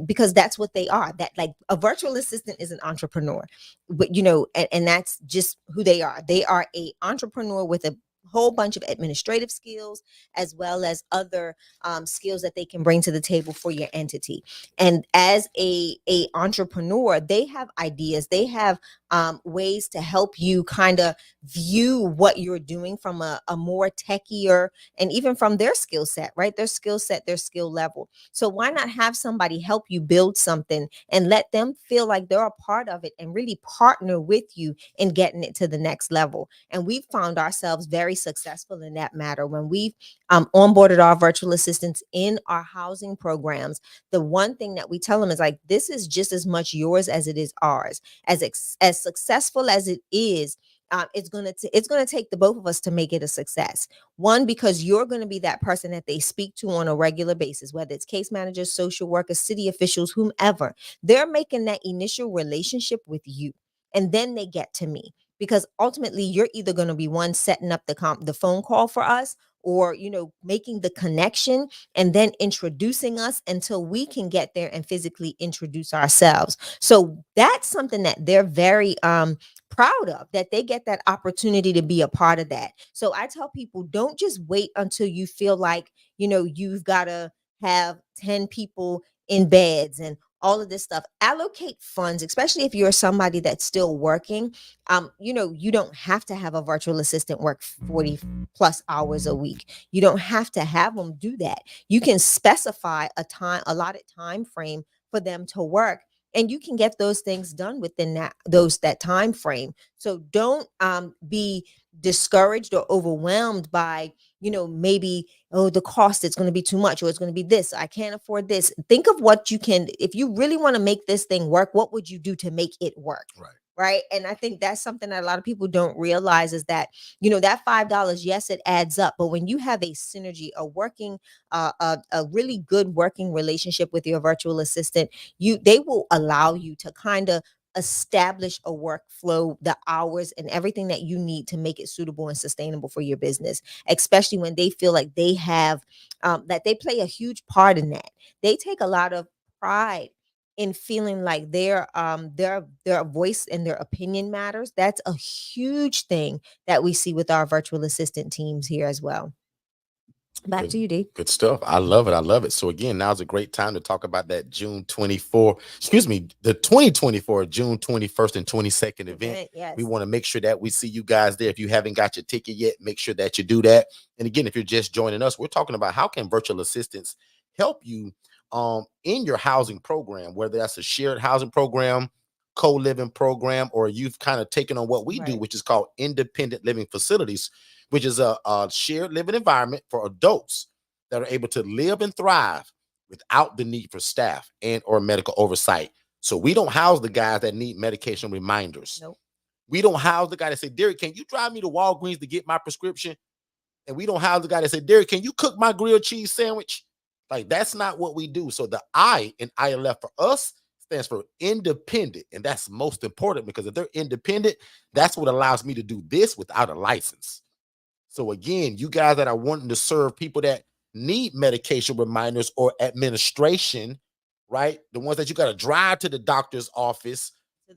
Because that's what they are. That, like, a virtual assistant is an entrepreneur. But and that's just who they are. They are a entrepreneur with a whole bunch of administrative skills as well as other skills that they can bring to the table for your entity. And as a entrepreneur, they have ideas, they have ways to help you kind of view what you're doing from a more techier, and even from their skill set, right? Their skill set, their skill level. So why not have somebody help you build something and let them feel like they're a part of it and really partner with you in getting it to the next level? And we've found ourselves very successful in that matter when we've onboarded our virtual assistants in our housing programs. The one thing that we tell them is, like, this is just as much yours as it is ours. As successful as it is, it's gonna take the both of us to make it a success. One, because you're gonna be that person that they speak to on a regular basis, whether it's case managers, social workers, city officials, whomever. They're making that initial relationship with you, and then they get to me, because ultimately you're either going to be one setting up the phone call for us, or making the connection and then introducing us until we can get there and physically introduce ourselves. So that's something that they're very proud of, that they get that opportunity to be a part of that. So I tell people, don't just wait until you feel like you've got to have 10 people in beds and all of this stuff. Allocate funds, especially if you're somebody that's still working. You don't have to have a virtual assistant work 40 plus hours a week. You don't have to have them do that. You can specify allotted time frame for them to work, and you can get those things done within that time frame. So don't be discouraged or overwhelmed by maybe, oh, the cost, it's going to be too much, or it's going to be this, I can't afford this. Think of what you can, if you really want to make this thing work, what would you do to make it work? Right. And I think that's something that a lot of people don't realize, is that that $5, yes, it adds up, but when you have a synergy, a really good working relationship with your virtual assistant, they will allow you to kind of establish a workflow, the hours and everything that you need to make it suitable and sustainable for your business, especially when they feel like they have that they play a huge part in that. They take a lot of pride in feeling like their voice and their opinion matters. That's a huge thing that we see with our virtual assistant teams here as well. Back to you, D. Good stuff. I love it. I love it. So again, now's a great time to talk about that the 2024 June 21st and 22nd event. Yes. We want to make sure that we see you guys there. If you haven't got your ticket yet, make sure that you do that. And again, if you're just joining us, we're talking about how can virtual assistants help you in your housing program, whether that's a shared housing program, co-living program, or you've kind of taken on what we do, which is called independent living facilities, which is a shared living environment for adults that are able to live and thrive without the need for staff and or medical oversight. So we don't house the guys that need medication reminders. Nope. We don't house the guy that say, Derek, can you drive me to Walgreens to get my prescription? And we don't house the guy that say, Derek, can you cook my grilled cheese sandwich? Like, that's not what we do. So the I in ILF for us stands for independent. And that's most important, because if they're independent, that's what allows me to do this without a license. So again, you guys that are wanting to serve people that need medication reminders or administration, right? The ones that you got to drive to the doctor's office,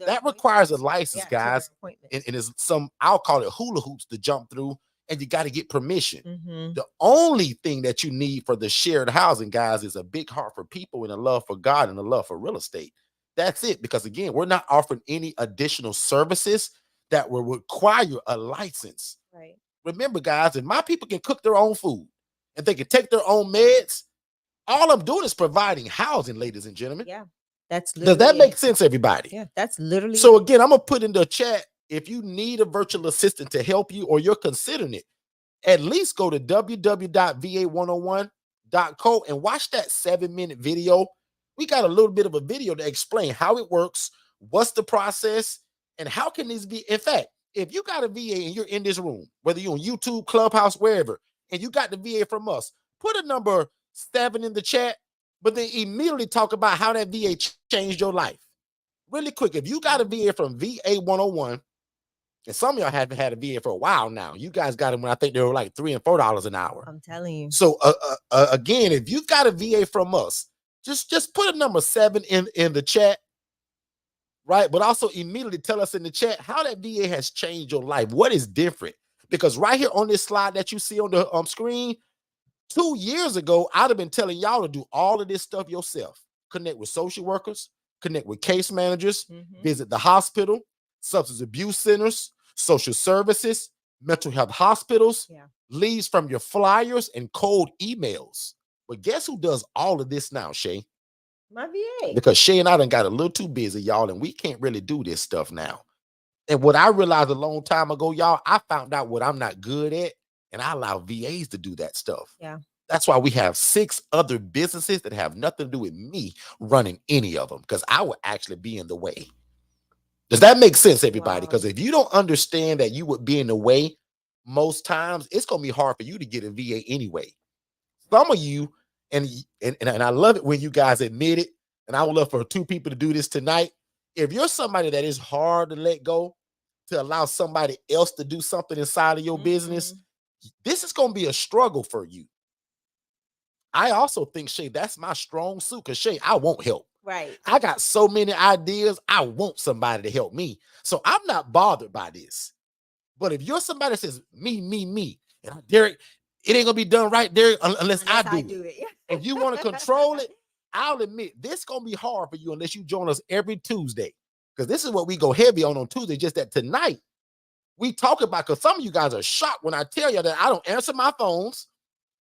that requires a license, guys. And it's some, I'll call it hula hoops to jump through and you got to get permission. Mm-hmm. The only thing that you need for the shared housing, guys, is a big heart for people and a love for God and a love for real estate. That's it. Because again, we're not offering any additional services that will require a license. Right. Remember, guys, if my people can cook their own food and they can take their own meds, all I'm doing is providing housing, ladies and gentlemen. Yeah. That's Does that make sense, everybody? Yeah, that's literally. So again, I'm gonna put in the chat, if you need a virtual assistant to help you or you're considering it, at least go to www.va101.co and watch that 7-minute video. We got a little bit of a video to explain how it works, what's the process, and how can this be. In fact, if you got a VA and you're in this room, whether you're on YouTube, Clubhouse, wherever, and you got the VA from us, put a number 7 in the chat, but then immediately talk about how that VA changed your life. Really quick, if you got a VA from VA 101, and some of y'all haven't had a VA for a while now. You guys got them when I think they were like $3 and $4 an hour. I'm telling you. So again, if you've got a VA from us, just put a number 7 in the chat, right? But also immediately tell us in the chat how that VA has changed your life. What is different? Because right here on this slide that you see on the screen, 2 years ago, I'd have been telling y'all to do all of this stuff yourself. Connect with social workers, connect with case managers, visit the hospital, substance abuse centers, social services, mental health hospitals, leads from your flyers and cold emails. But guess who does all of this now, Shay? My VA. Because Shay and I done got a little too busy, y'all, and we can't really do this stuff now. And what I realized a long time ago, y'all, I found out what I'm not good at, and I allow VAs to do that stuff. Yeah. That's why we have 6 other businesses that have nothing to do with me running any of them, because I would actually be in the way. Does that make sense, everybody? Because if you don't understand that you would be in the way, most times it's going to be hard for you to get a VA anyway. Some of you, and I love it when you guys admit it, and I would love for 2 people to do this tonight. If you're somebody that is hard to let go, to allow somebody else to do something inside of your business, this is going to be a struggle for you. I also think, Shay, that's my strong suit, because Shay, I won't help. Right. I got so many ideas. I want somebody to help me. So I'm not bothered by this. But if you're somebody that says, me, and Derek, it ain't going to be done right, Derek, unless I do it. If you want to control it, I'll admit, this is going to be hard for you unless you join us every Tuesday. Because this is what we go heavy on Tuesday, just that tonight we talk about, because some of you guys are shocked when I tell you that I don't answer my phones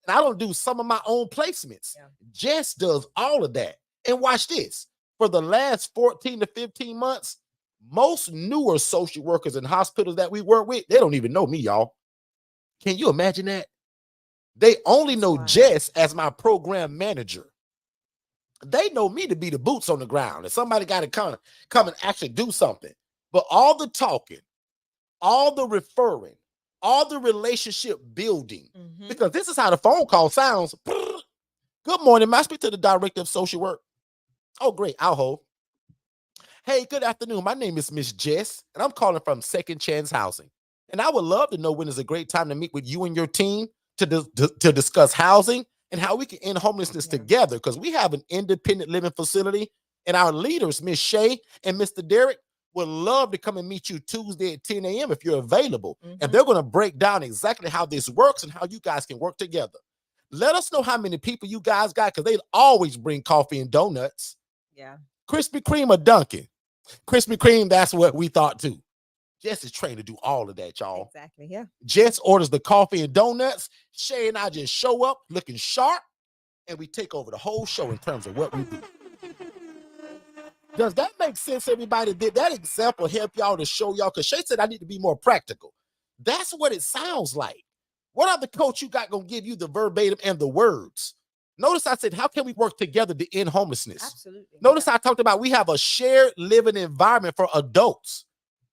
and I don't do some of my own placements. Jess does all of that. And watch this. For the last 14 to 15 months, most newer social workers in hospitals that we work with, they don't even know me, y'all. Can you imagine that? They only know Jess as my program manager. They know me to be the boots on the ground, and somebody got to come and actually do something. But all the talking, all the referring, all the relationship building, because this is how the phone call sounds. Good morning. May I speak to the director of social work? Oh, great. I'll hold. Hey, good afternoon. My name is Miss Jess, and I'm calling from Second Chance Housing. And I would love to know when is a great time to meet with you and your team to discuss housing and how we can end homelessness together, because we have an independent living facility, and our leaders, Miss Shay and Mr. Derek, would love to come and meet you Tuesday at 10 a.m. if you're available. And they're going to break down exactly how this works and how you guys can work together. Let us know how many people you guys got, because they always bring coffee and donuts. Yeah. Krispy Kreme or Dunkin'? Krispy Kreme, that's what we thought too. Jess is trained to do all of that, y'all. Exactly, yeah. Jess orders the coffee and donuts. Shay and I just show up looking sharp, and we take over the whole show in terms of what we do. Does that make sense, everybody? Did that example help y'all to show y'all? Because Shay said I need to be more practical. That's what it sounds like. What other coach you got going to give you the verbatim and the words? Notice I said, how can we work together to end homelessness? Absolutely. Notice I talked about we have a shared living environment for adults.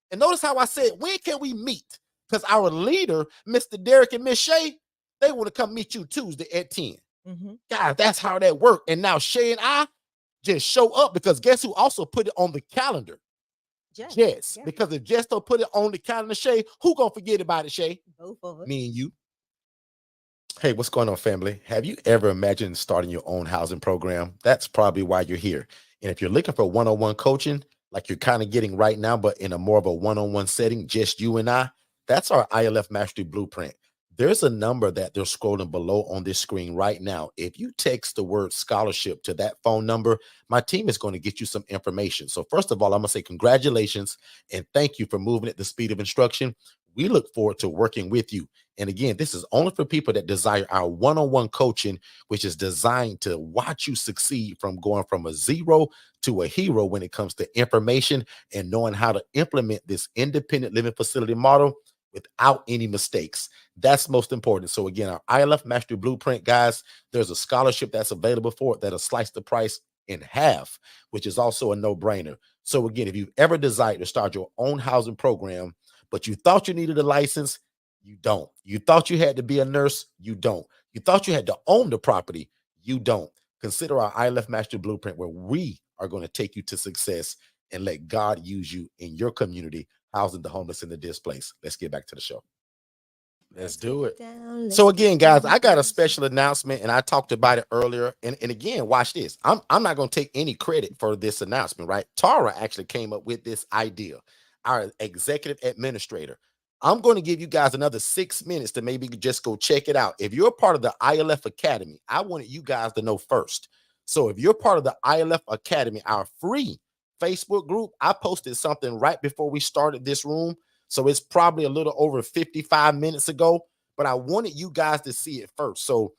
And notice how I said, when can we meet? Because our leader, Mr. Derek and Miss Shay, they want to come meet you Tuesday at 10. Guys, that's how that worked. And now Shay and I just show up, because guess who also put it on the calendar? Jess. Yeah. Because if Jess don't put it on the calendar, Shay, who gonna forget about it, Shay? Both of us. Me and you. Hey, what's going on, family? Have you ever imagined starting your own housing program? That's probably why you're here. And if you're looking for one-on-one coaching, like you're kind of getting right now, but in a more of a one-on-one setting, just you and I, that's our ILF Mastery Blueprint. There's a number that they're scrolling below on this screen right now. If you text the word scholarship to that phone number, my team is going to get you some information. So first of all, I'm going to say congratulations and thank you for moving at the speed of instruction. We look forward to working with you. And again, this is only for people that desire our one-on-one coaching, which is designed to watch you succeed from going from a zero to a hero when it comes to information and knowing how to implement this independent living facility model without any mistakes. That's most important. So again, our ILF Mastery Blueprint, guys, there's a scholarship that's available for it that'll slice the price in half, which is also a no-brainer. So again, if you've ever desired to start your own housing program, but you thought you needed a license, you don't. You thought you had to be a nurse, you don't. You thought you had to own the property, you don't. Consider our ILF Mastery Blueprint, where we are going to take you to success and let God use you in your community, housing the homeless and the displaced. Let's get back to the show. Let's do it. So again, guys, I got a special announcement, and I talked about it earlier. And again, watch this. I'm not going to take any credit for this announcement, right? Tara actually came up with this idea, our executive administrator. I'm going to give you guys another 6 minutes to maybe just go check it out. If you're a part of the ILF Academy, I wanted you guys to know first. So if you're part of the ILF Academy, our free Facebook group, I posted something right before we started this room. So it's probably a little over 55 minutes ago, but I wanted you guys to see it first. So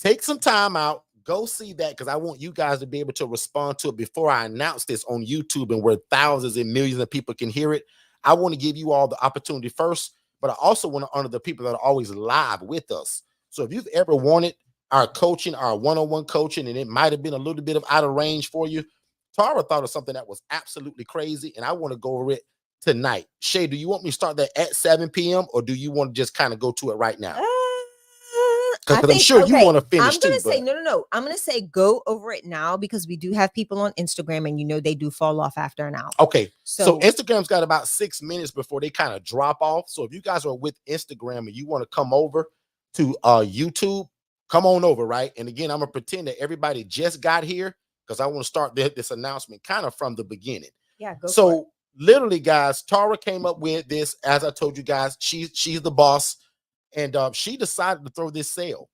take some time out, go see that, because I want you guys to be able to respond to it before I announce this on YouTube and where thousands and millions of people can hear it. I want to give you all the opportunity first, but I also want to honor the people that are always live with us. So if you've ever wanted our coaching, our one-on-one coaching, and it might have been a little bit of out of range for you, Tara thought of something that was absolutely crazy, and I want to go over it tonight. Shay, do you want me to start that at 7 p.m. or do you want to just kind of go to it right now? Because I'm sure you want to finish too. No. I'm going to say go over it now, because we do have people on Instagram, and they do fall off after an hour. Okay. So Instagram's got about 6 minutes before they kind of drop off. So if you guys are with Instagram and you want to come over to YouTube, come on over, right? And again, I'm going to pretend that everybody just got here, because I want to start this announcement kind of from the beginning. Yeah, go so for it. Literally, guys, Tara came up with this. As I told you guys, she's the boss, and she decided to throw this sale.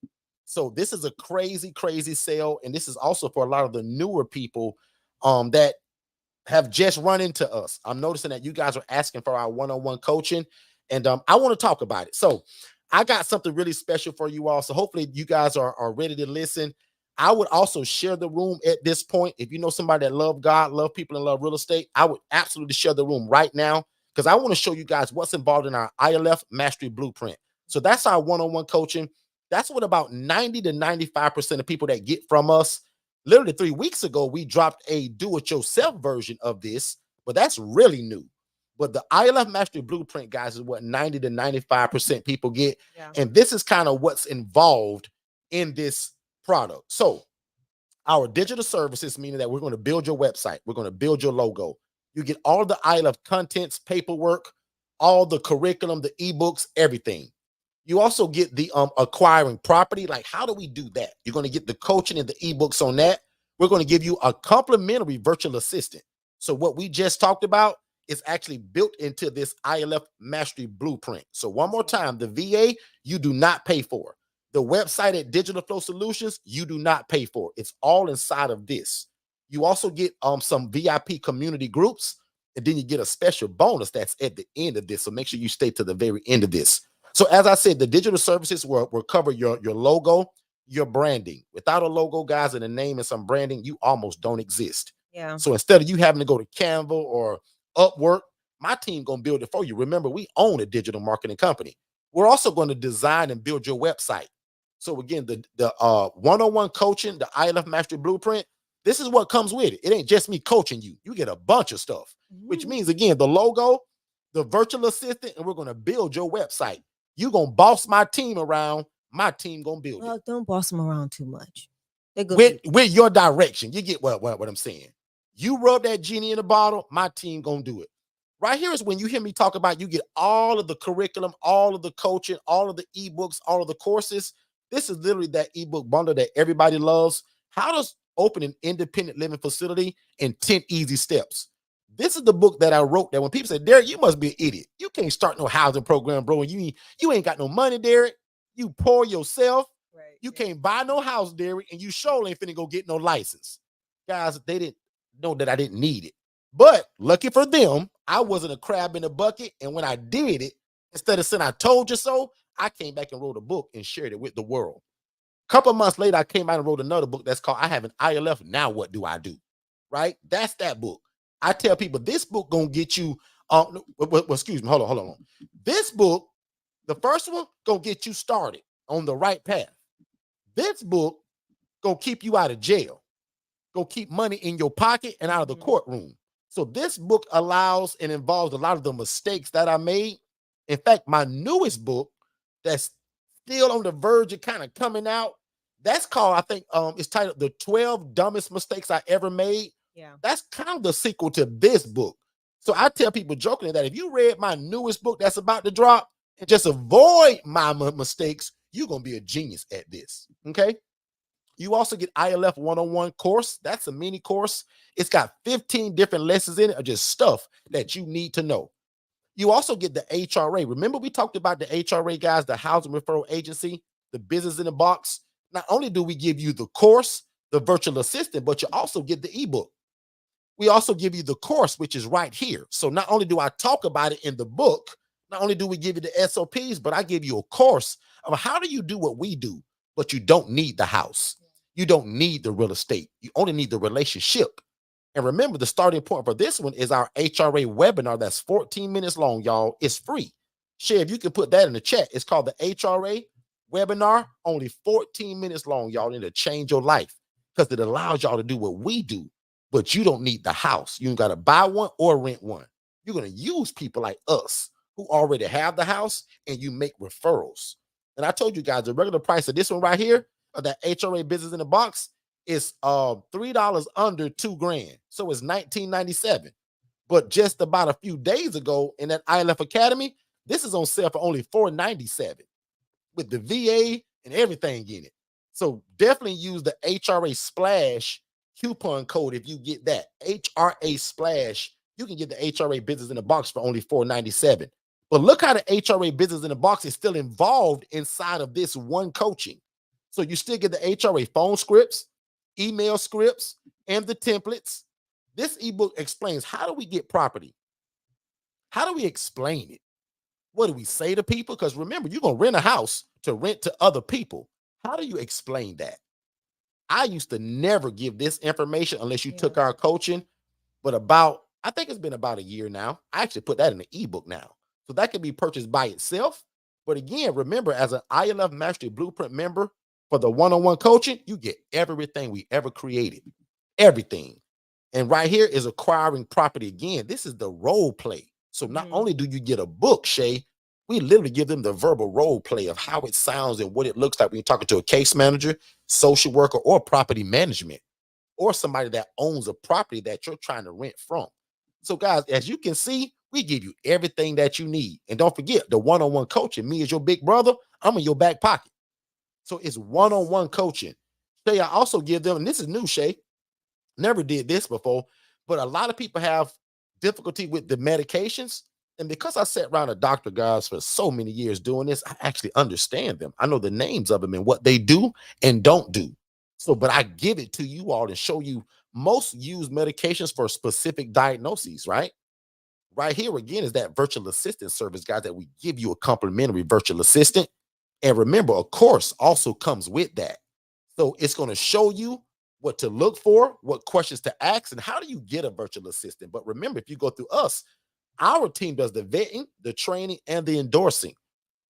So this is a crazy, crazy sale, and this is also for a lot of the newer people that have just run into us. I'm noticing that you guys are asking for our one-on-one coaching, and I want to talk about it. So I got something really special for you all. So hopefully you guys are ready to listen. I would also share the room at this point. If you know somebody that love God, love people, and love real estate, I would absolutely share the room right now, because I want to show you guys what's involved in our ILF Mastery Blueprint. So that's our one-on-one coaching. That's what about 90 to 95% of people that get from us. Literally 3 weeks ago, we dropped a do-it-yourself version of this, but that's really new. But the ILF Mastery Blueprint, guys, is what 90 to 95% people get. Yeah. And this is kind of what's involved in this product. So our digital services, meaning that we're going to build your website, we're going to build your logo. You get all the ILF contents, paperwork, all the curriculum, the ebooks, everything. You also get the acquiring property. Like, how do we do that? You're going to get the coaching and the ebooks on that. We're going to give you a complimentary virtual assistant. So what we just talked about is actually built into this ILF Mastery Blueprint. So one more time, the VA, you do not pay for. The website at Digital Flow Solutions, you do not pay for. It's all inside of this. You also get some VIP community groups, and then you get a special bonus that's at the end of this. So make sure you stay to the very end of this. So as I said, the digital services will cover your logo, your branding. Without a logo, guys, and a name and some branding, you almost don't exist. Yeah. So instead of you having to go to Canva or Upwork, my team going to build it for you. Remember, we own a digital marketing company. We're also going to design and build your website. So again, the one-on-one coaching, the ILF Mastery Blueprint, this is what comes with it. It ain't just me coaching you. You get a bunch of stuff, which means, again, the logo, the virtual assistant, and we're going to build your website. You're going to boss my team around. My team going to build it. Don't boss them around too much. With your direction. You get what I'm saying. You rub that genie in the bottle, my team going to do it. Right here is when you hear me talk about you get all of the curriculum, all of the coaching, all of the ebooks, all of the courses. This is literally that ebook bundle that everybody loves. How to open an independent living facility in 10 easy steps. This is the book that I wrote that when people say, Derek, you must be an idiot. You can't start no housing program, bro. And you ain't got no money, Derek. You poor yourself. Right. You can't buy no house, Derek, and you sure ain't finna go get no license. Guys, they didn't know that I didn't need it. But lucky for them, I wasn't a crab in a bucket. And when I did it, instead of saying I told you so, I came back and wrote a book and shared it with the world. A couple of months later, I came out and wrote another book that's called I Have an ILF. Now What Do I Do? Right? That's that book. I tell people this book gonna get you, excuse me, hold on. This book, the first one, gonna get you started on the right path. This book gonna keep you out of jail, gonna keep money in your pocket and out of the courtroom. So this book allows and involves a lot of the mistakes that I made. In fact, my newest book that's still on the verge of kind of coming out, that's called, I think, it's titled The 12 Dumbest Mistakes I Ever Made. Yeah. That's kind of the sequel to this book. So I tell people jokingly that if you read my newest book that's about to drop and just avoid my mistakes, you're going to be a genius at this. Okay. You also get ILF 101 course. That's a mini course. It's got 15 different lessons in it of just stuff that you need to know. You also get the HRA. Remember we talked about the HRA, guys, the Housing Referral Agency, the business in the box. Not only do we give you the course, the virtual assistant, but you also get the ebook. We also give you the course, which is right here. So not only do I talk about it in the book, not only do we give you the SOPs, but I give you a course of how do you do what we do, but you don't need the house. You don't need the real estate. You only need the relationship. And remember, the starting point for this one is our HRA webinar that's 14 minutes long, y'all. It's free. Shay, if you can put that in the chat, it's called the HRA webinar, only 14 minutes long, y'all. It'll change your life because it allows y'all to do what we do, but you don't need the house. You ain't got to buy one or rent one. You're going to use people like us who already have the house and you make referrals. And I told you guys the regular price of this one right here, of that HRA business in the box, is $3 under $2,000. So it's $19.97. But just about a few days ago in that ILF Academy, this is on sale for only $4.97 with the VA and everything in it. So definitely use the HRA Splash coupon code if you get that. HRA Splash. You can get the HRA business in the box for only $4.97. But look how the HRA business in the box is still involved inside of this one coaching. So you still get the HRA phone scripts, email scripts, and the templates. This ebook explains how do we get property? How do we explain it? What do we say to people? Because remember, you're going to rent a house to rent to other people. How do you explain that? I used to never give this information unless you took our coaching, but I think it's been about a year now. I actually put that in the ebook now. So that can be purchased by itself. But again, remember, as an ILF Mastery Blueprint member for the one-on-one coaching, you get everything we ever created. Everything. And right here is acquiring property. Again, this is the role play. So not only do you get a book, Shay, we literally give them the verbal role play of how it sounds and what it looks like when you're talking to a case manager, social worker, or property management, or somebody that owns a property that you're trying to rent from. So guys, as you can see, we give you everything that you need. And don't forget, the one-on-one coaching, me as your big brother, I'm in your back pocket. So it's one-on-one coaching. Shay, I also give them, and this is new, Shay, never did this before, but a lot of people have difficulty with the medications. And because I sat around a doctor, guys, for so many years doing this, I actually understand them. I know the names of them and what they do and don't do. So, but I give it to you all and show you most use medications for specific diagnoses, right? Right here again is that virtual assistant service, guys, that we give you a complimentary virtual assistant. And remember, a course also comes with that. So it's going to show you what to look for, what questions to ask, and how do you get a virtual assistant. But remember, if you go through us, our team does the vetting, the training, and the endorsing.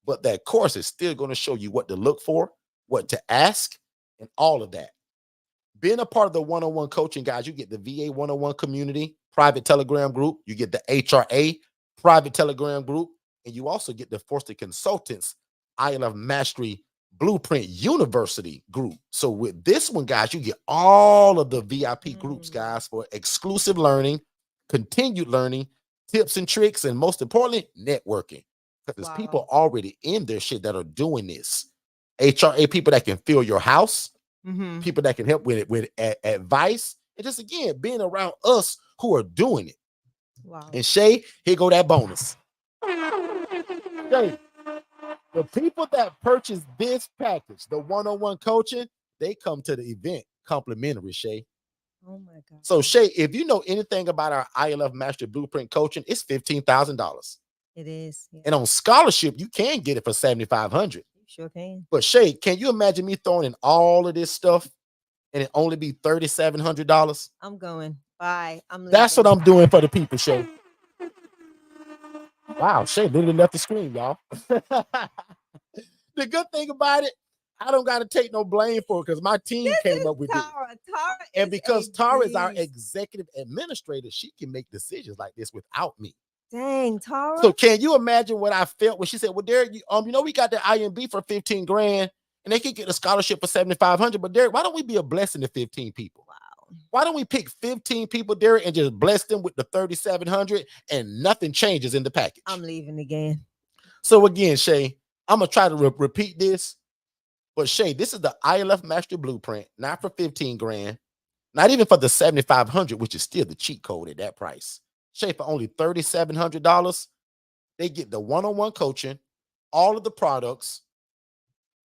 But that course is still going to show you what to look for, what to ask, and all of that. Being a part of the one-on-one coaching, guys, you get the VA one-on-one community, private Telegram group. You get the HRA private Telegram group. And you also get the Forston Consultants ILF Mastery Blueprint University group. So with this one, guys, you get all of the VIP groups, guys, for exclusive learning, continued learning, tips and tricks, and most importantly, networking. Because there's people already in their shit that are doing this. HRA people that can fill your house, people that can help with advice, and just again being around us who are doing it. Wow. And Shay, here go that bonus. Shay, The people that purchase this package, the one-on-one coaching, they come to the event complimentary, Shay. Oh my God. So Shay, if you know anything about our ILF Master Blueprint coaching, it's $15,000. It is. Yeah. And on scholarship, you can get it for $7,500. You sure can. But Shay, can you imagine me throwing in all of this stuff and it only be $3,700? I'm going. Bye. I'm leaving. That's what I'm doing for the people, Shay. Wow, Shay literally left the screen, y'all. The good thing about it, I don't got to take no blame for it because my team came up with Tara. it. Tara And because Tara is our beast. executive administrator, she can make decisions like this without me. Dang, Tara. So can you imagine what I felt when she said, well, Derek, we got the IMB for 15 grand and they can get a scholarship for 7,500. But Derek, why don't we be a blessing to 15 people? Wow. Why don't we pick 15 people, Derek, and just bless them with the 3,700 and nothing changes in the package? I'm leaving again. So again, Shay, I'm going to try to repeat this. But Shay, this is the ILF Master Blueprint, not for 15 grand, not even for the 7,500, which is still the cheat code at that price. Shay, for only $3,700, they get the one-on-one coaching, all of the products,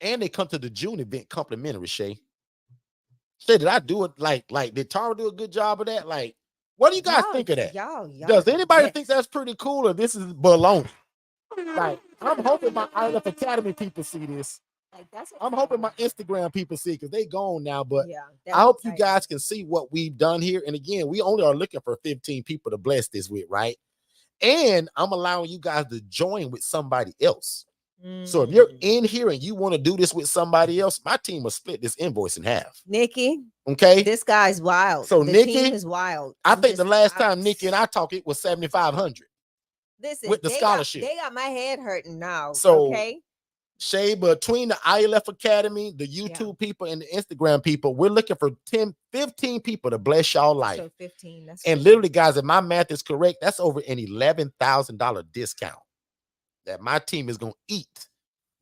and they come to the June event complimentary, Shay. Shay, did I do it like did Tara do a good job of that? Like, what do you guys think of that? Y'all, Does anybody think that's pretty cool or this is baloney? Like, I'm hoping my ILF Academy people see this. Like, that's I'm hoping my Instagram people see because they gone now, but yeah, I hope you guys can see what we've done here. And again, we only are looking for 15 people to bless this with, right? And I'm allowing you guys to join with somebody else. So if you're in here and you want to do this with somebody else, my team will split this invoice in half. Nikki, okay, this guy's wild. So the Nikki team is wild. I think the last time Nikki and I talked, it was 7,500. Listen, with the scholarship. They got my head hurting now. So okay. Shay, between the ILF Academy, the YouTube people, and the Instagram people, we're looking for 15 people to bless y'all life. So 15. That's and literally, guys, if my math is correct, that's over an $11,000 discount that my team is going to eat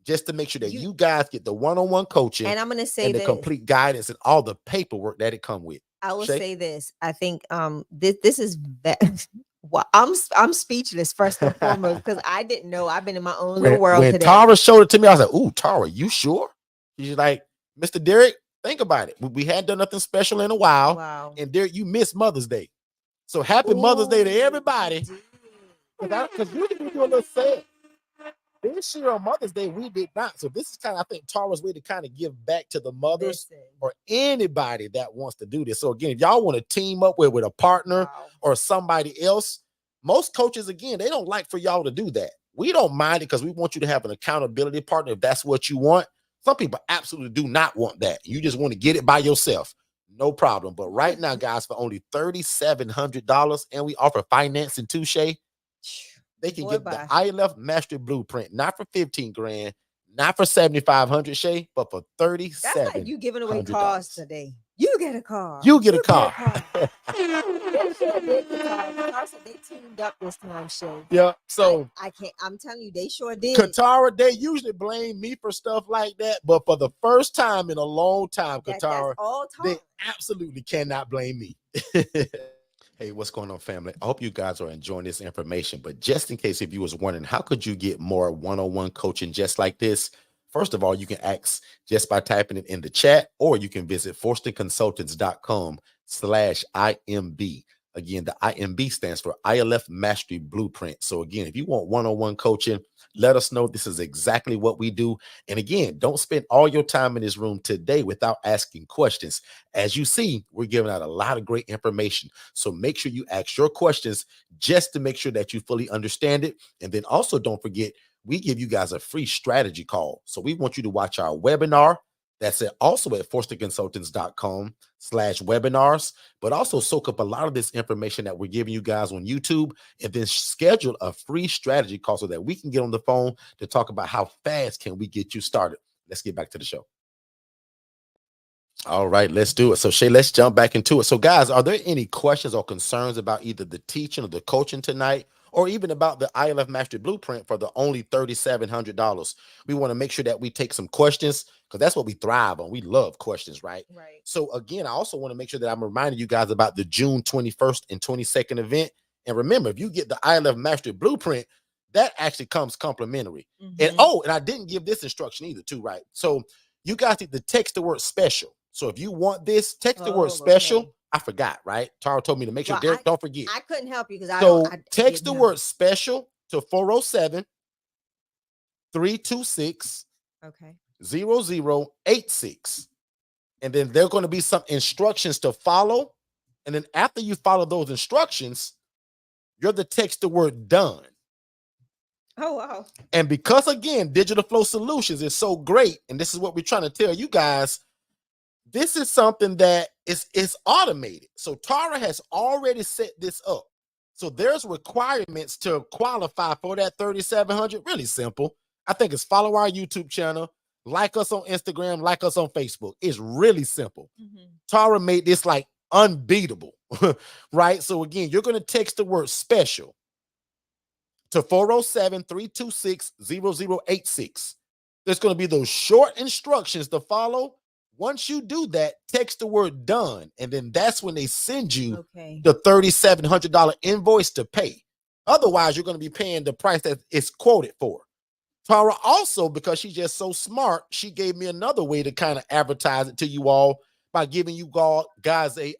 just to make sure that you guys get the one-on-one coaching and I'm going to say the complete guidance and all the paperwork that it come with. I will say this. I think this is well, I'm speechless first and foremost because I didn't know. I've been in my own little world when today. Tara showed it to me, I was like, "Ooh, Tara, you sure?" She's like, "Mr. Derek, think about it. We hadn't done nothing special in a while, wow. And Derek, you missed Mother's Day, so happy Mother's Day to everybody." Because we can do a little sad. This year on Mother's Day, we did not. So this is kind of, I think, Tara's way to kind of give back to the mothers or anybody that wants to do this. So again, if y'all want to team up with a partner or somebody else, most coaches, again, they don't like for y'all to do that. We don't mind it because we want you to have an accountability partner if that's what you want. Some people absolutely do not want that. You just want to get it by yourself. No problem. But right now, guys, for only $3,700, and we offer financing too, Shay, they can get the ILF Master Blueprint, not for 15 grand, not for 7,500, Shay, but for 37. That's like you giving away cars today. You get a car. You get a car. They teamed up this time, Shay. Yeah. So I can't. I'm telling you, they sure did. Katara, they usually blame me for stuff like that, but for the first time in a long time, Katara, they absolutely cannot blame me. Hey, what's going on, family? I hope you guys are enjoying this information, but just in case if you was wondering, how could you get more one-on-one coaching just like this? First of all, you can ask just by typing it in the chat, or you can visit forstonconsultants.com/IMB. Again, the IMB stands for ILF Mastery Blueprint. So again, if you want one-on-one coaching, let us know. This is exactly what we do. And again, don't spend all your time in this room today without asking questions. As you see, we're giving out a lot of great information. So make sure you ask your questions just to make sure that you fully understand it. And then also don't forget, we give you guys a free strategy call. So we want you to watch our webinar. That's also at forstonconsultants.com/webinars, but also soak up a lot of this information that we're giving you guys on YouTube, and then schedule a free strategy call so that we can get on the phone to talk about how fast can we get you started. Let's get back to the show. All right, let's do it. So Shay, let's jump back into it. So guys, are there any questions or concerns about either the teaching or the coaching tonight, or even about the ILF Mastery Blueprint for the only $3,700? We want to make sure that we take some questions because that's what we thrive on. We love questions, right? Right. So again, I also want to make sure that I'm reminding you guys about the June 21st and 22nd event. And remember, if you get the ILF Mastery Blueprint, that actually comes complimentary. And and I didn't give this instruction either, too, right? So you guys need to text the word special. So if you want this, text the word special. Okay. I forgot, right? Tara told me to make sure. Well, Derek, don't forget. I couldn't help you because So I text the didn't word special to 407 326 Okay. 0086. And then there are going to be some instructions to follow. And then after you follow those instructions, you're to text the word done. Oh, wow. And because, again, Digital Flow Solutions is so great, and this is what we're trying to tell you guys, this is something that is automated. So Tara has already set this up. So there's requirements to qualify for that 3,700. Really simple. I think it's follow our YouTube channel, like us on Instagram, like us on Facebook. It's really simple. Tara made this like unbeatable, right? So again, you're going to text the word special to 407 326 0086. There's going to be those short instructions to follow. Once you do that, text the word done, and then that's when they send you the $3,700 invoice to pay. Otherwise, you're going to be paying the price that it's quoted for. Tara also, because she's just so smart, she gave me another way to kind of advertise it to you all by giving you guys a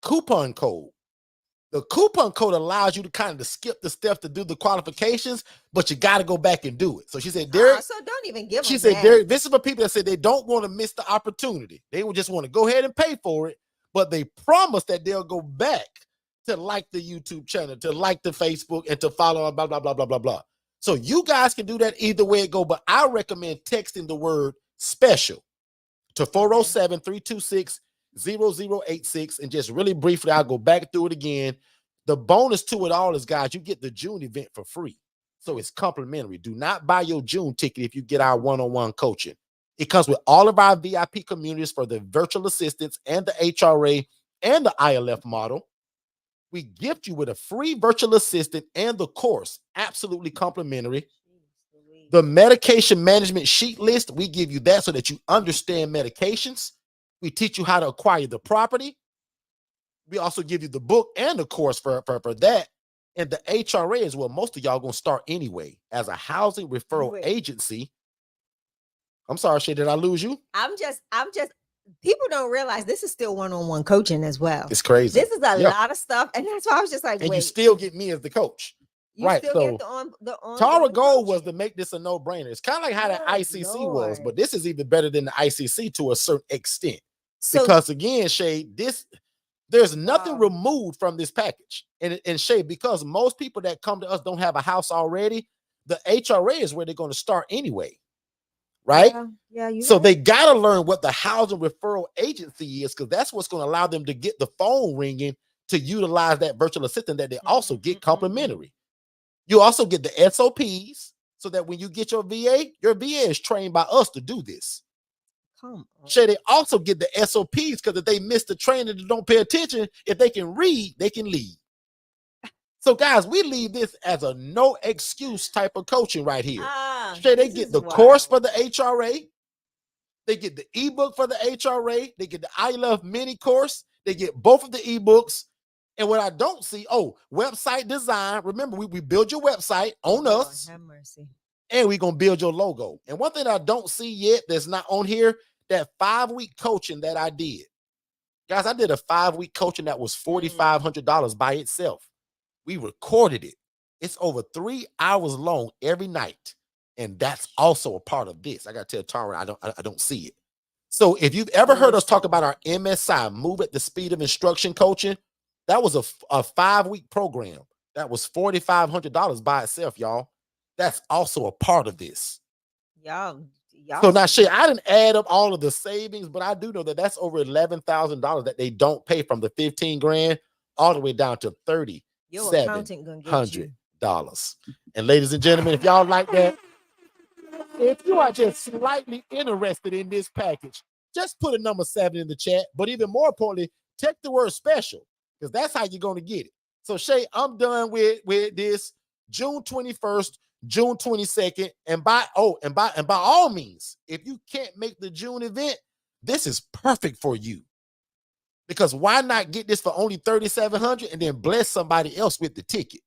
coupon code. The coupon code allows you to kind of skip the steps to do the qualifications, but you got to go back and do it. So she said, Derek, so don't even give them she said, that. Derek, this is for people that said they don't want to miss the opportunity. They would just want to go ahead and pay for it, but they promise that they'll go back to like the YouTube channel, to like the Facebook, and to follow blah, blah, blah, blah, blah, blah. So you guys can do that either way it go, but I recommend texting the word special to 407 326 0086. And just really briefly, I'll go back through it again. The bonus to it all is, guys, you get the June event for free. So it's complimentary. Do not buy your June ticket if you get our one-on-one coaching. It comes with all of our VIP communities for the virtual assistants and the HRA and the ILF model. We gift you with a free virtual assistant and the course, absolutely complimentary. The medication management sheet list, we give you that so that you understand medications. We teach you how to acquire the property. We also give you the book and the course for that. And the HRA is where most of y'all going to start anyway, as a housing referral agency. I'm sorry, Shay, did I lose you? I'm just, people don't realize this is still one-on-one coaching as well. It's crazy. This is a lot of stuff. And that's why I was just like, and wait. You still get me as the coach. You right. Still So get the Tara goal was to make this a no-brainer. It's kind of like how the ICC was, but this is even better than the ICC to a certain extent. So, because again, Shay, there's nothing removed from this package. And Shay, because most people that come to us don't have a house already, the HRA is where they're going to start anyway. Right? Yeah. So they got to learn what the housing referral agency is, because that's what's going to allow them to get the phone ringing to utilize that virtual assistant that they also get complimentary. You also get the SOPs so that when you get your VA is trained by us to do this. Shay, they also get the SOPs because if they miss the training and don't pay attention, if they can read, they can lead. So, guys, we leave this as a no excuse type of coaching right here. Shay, they get the course for the HRA. They get the ebook for the HRA. They get the I Love Mini course. They get both of the ebooks. And what I don't see, website design. Remember, we build your website on us. Have mercy. And we're going to build your logo. And one thing I don't see yet that's not on here, that 5-week coaching that I did. Guys, I did a 5-week coaching that was $4,500 by itself. We recorded it. It's over 3 hours long every night. And that's also a part of this. I got to tell Tara, I don't see it. So if you've ever heard us talk about our MSI, Move at the Speed of Instruction coaching, that was a 5-week program. That was $4,500 by itself, y'all. That's also a part of this. Y'all. So now, Shay, I didn't add up all of the savings, but I do know that that's over $11,000 that they don't pay from the $15,000 all the way down to $3,700. And ladies and gentlemen, if y'all like that, if you are just slightly interested in this package, just put a number 7 in the chat. But even more importantly, check the word special, because that's how you're going to get it. So, Shay, I'm done with this June 21st. June 22nd, and by all means, if you can't make the June event, this is perfect for you. Because why not get this for only $3,700 and then bless somebody else with the ticket?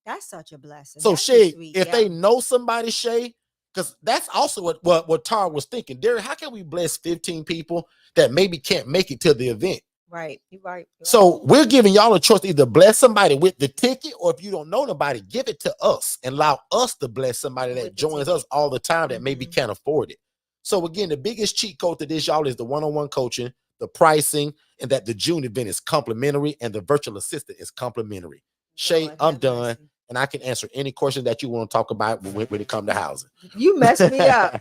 That's such a blessing. So That is Shay, sweet. if Yeah. they know somebody, Shay, because that's also what Tara was thinking. Derek, how can we bless 15 people that maybe can't make it to the event? Right. You're right. You're right. So we're giving y'all a choice to either bless somebody with the ticket, or if you don't know nobody, give it to us and allow us to bless somebody that With the joins ticket. us all the time that maybe Mhm. can't afford it. So again, the biggest cheat code to this, y'all, is the one-on-one coaching, the pricing, and that the June event is complimentary and the virtual assistant is complimentary. Shay, Lord I'm have done, mercy. and I can answer any question that you want to talk about when it comes to housing. You messed me up.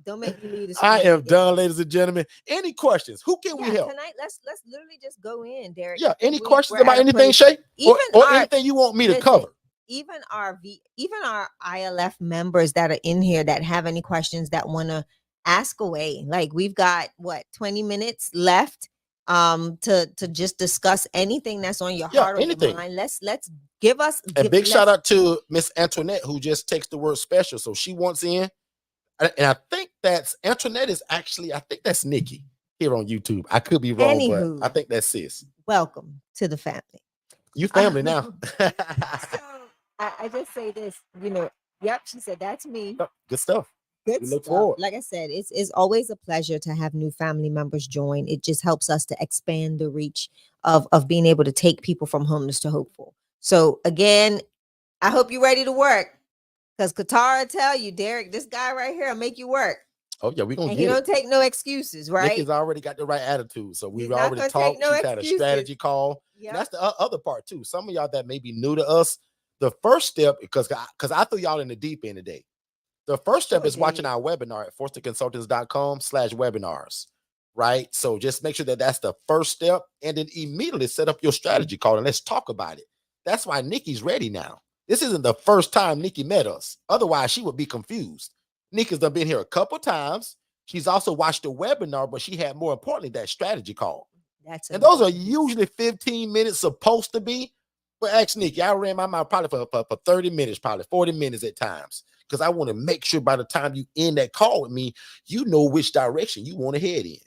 Don't make me leave the I screen. am done, ladies and gentlemen. Any questions? Who can we Yeah, help? tonight let's literally just go in, Derek. Yeah, I think any questions we're about at a anything, place. Shay? Even Or our anything you want me to listen, cover? even our ILF members that are in here that have any questions that want to ask away. Like we've got what 20 minutes left to just discuss anything that's on your Yeah, heart or anything. your mind. Let's give us A big shout let's- out to Miss Antoinette, who just takes the word special. So she wants in. And I think that's Antoinette is actually, I think that's Nikki here on YouTube. I could be wrong, Anywho. but I think that's sis. welcome to the family. You family now. So I just say this, yep, she said that's me. Good stuff. Good We look stuff. forward. Like I said, it's always a pleasure to have new family members join. It just helps us to expand the reach of being able to take people from homeless to hopeful. So again, I hope you're ready to work. Because Katara tell you, Derek, this guy right here will make you work. Oh yeah, we're gonna And he get don't it. take no excuses, right? Nikki's already got the right attitude. So He's we've not already gonna take talked. no She's had a excuses. strategy call. Yep. And that's the other part too. Some of y'all that may be new to us, the first step, because I threw y'all in the deep end today. The first step Sure is watching did. our webinar at forstonconsultants.com/webinars, right? So just make sure that that's the first step, and then immediately set up your strategy call and let's talk about it. That's why Nikki's ready now. This isn't the first time Nikki met us. Otherwise, she would be confused. Nikki's done been here a couple times. She's also watched the webinar, but she had, more importantly, that strategy call. And those are usually 15 minutes supposed to be. But ask Nikki, I ran my mouth probably for 30 minutes, probably 40 minutes at times. Because I want to make sure by the time you end that call with me, you know which direction you want to head in.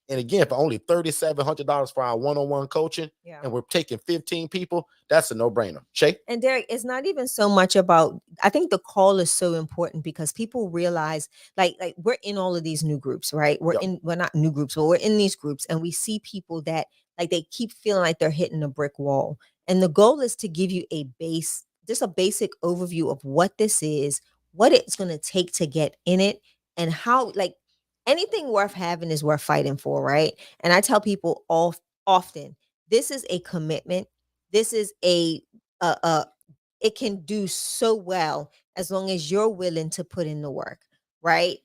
And again, for only $3,700 for our one-on-one coaching, Yeah. and we're taking 15 people, that's a no-brainer. Shay? And Derek, it's not even so much about, I think the call is so important because people realize like we're in all of these new groups, right? We're not new groups, but we're in these groups and we see people that like they keep feeling like they're hitting a brick wall. And the goal is to give you just a basic overview of what this is, what it's going to take to get in it, and how like anything worth having is worth fighting for, right? And I tell people often, this is a commitment. This is it can do so well as long as you're willing to put in the work, right?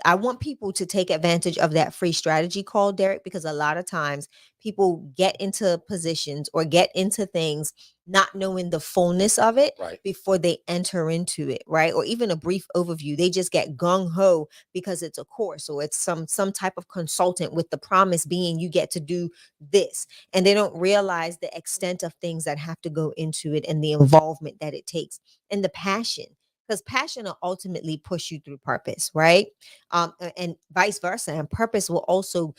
I want people to take advantage of that free strategy call, Derek, because a lot of times people get into positions or get into things not knowing the fullness of it Right. before they enter into it, right? Or even a brief overview. They just get gung-ho because it's a course or it's some type of consultant with the promise being you get to do this. And they don't realize the extent of things that have to go into it and the involvement that it takes and the passion. Because passion will ultimately push you through purpose, right? And vice versa. And purpose will also,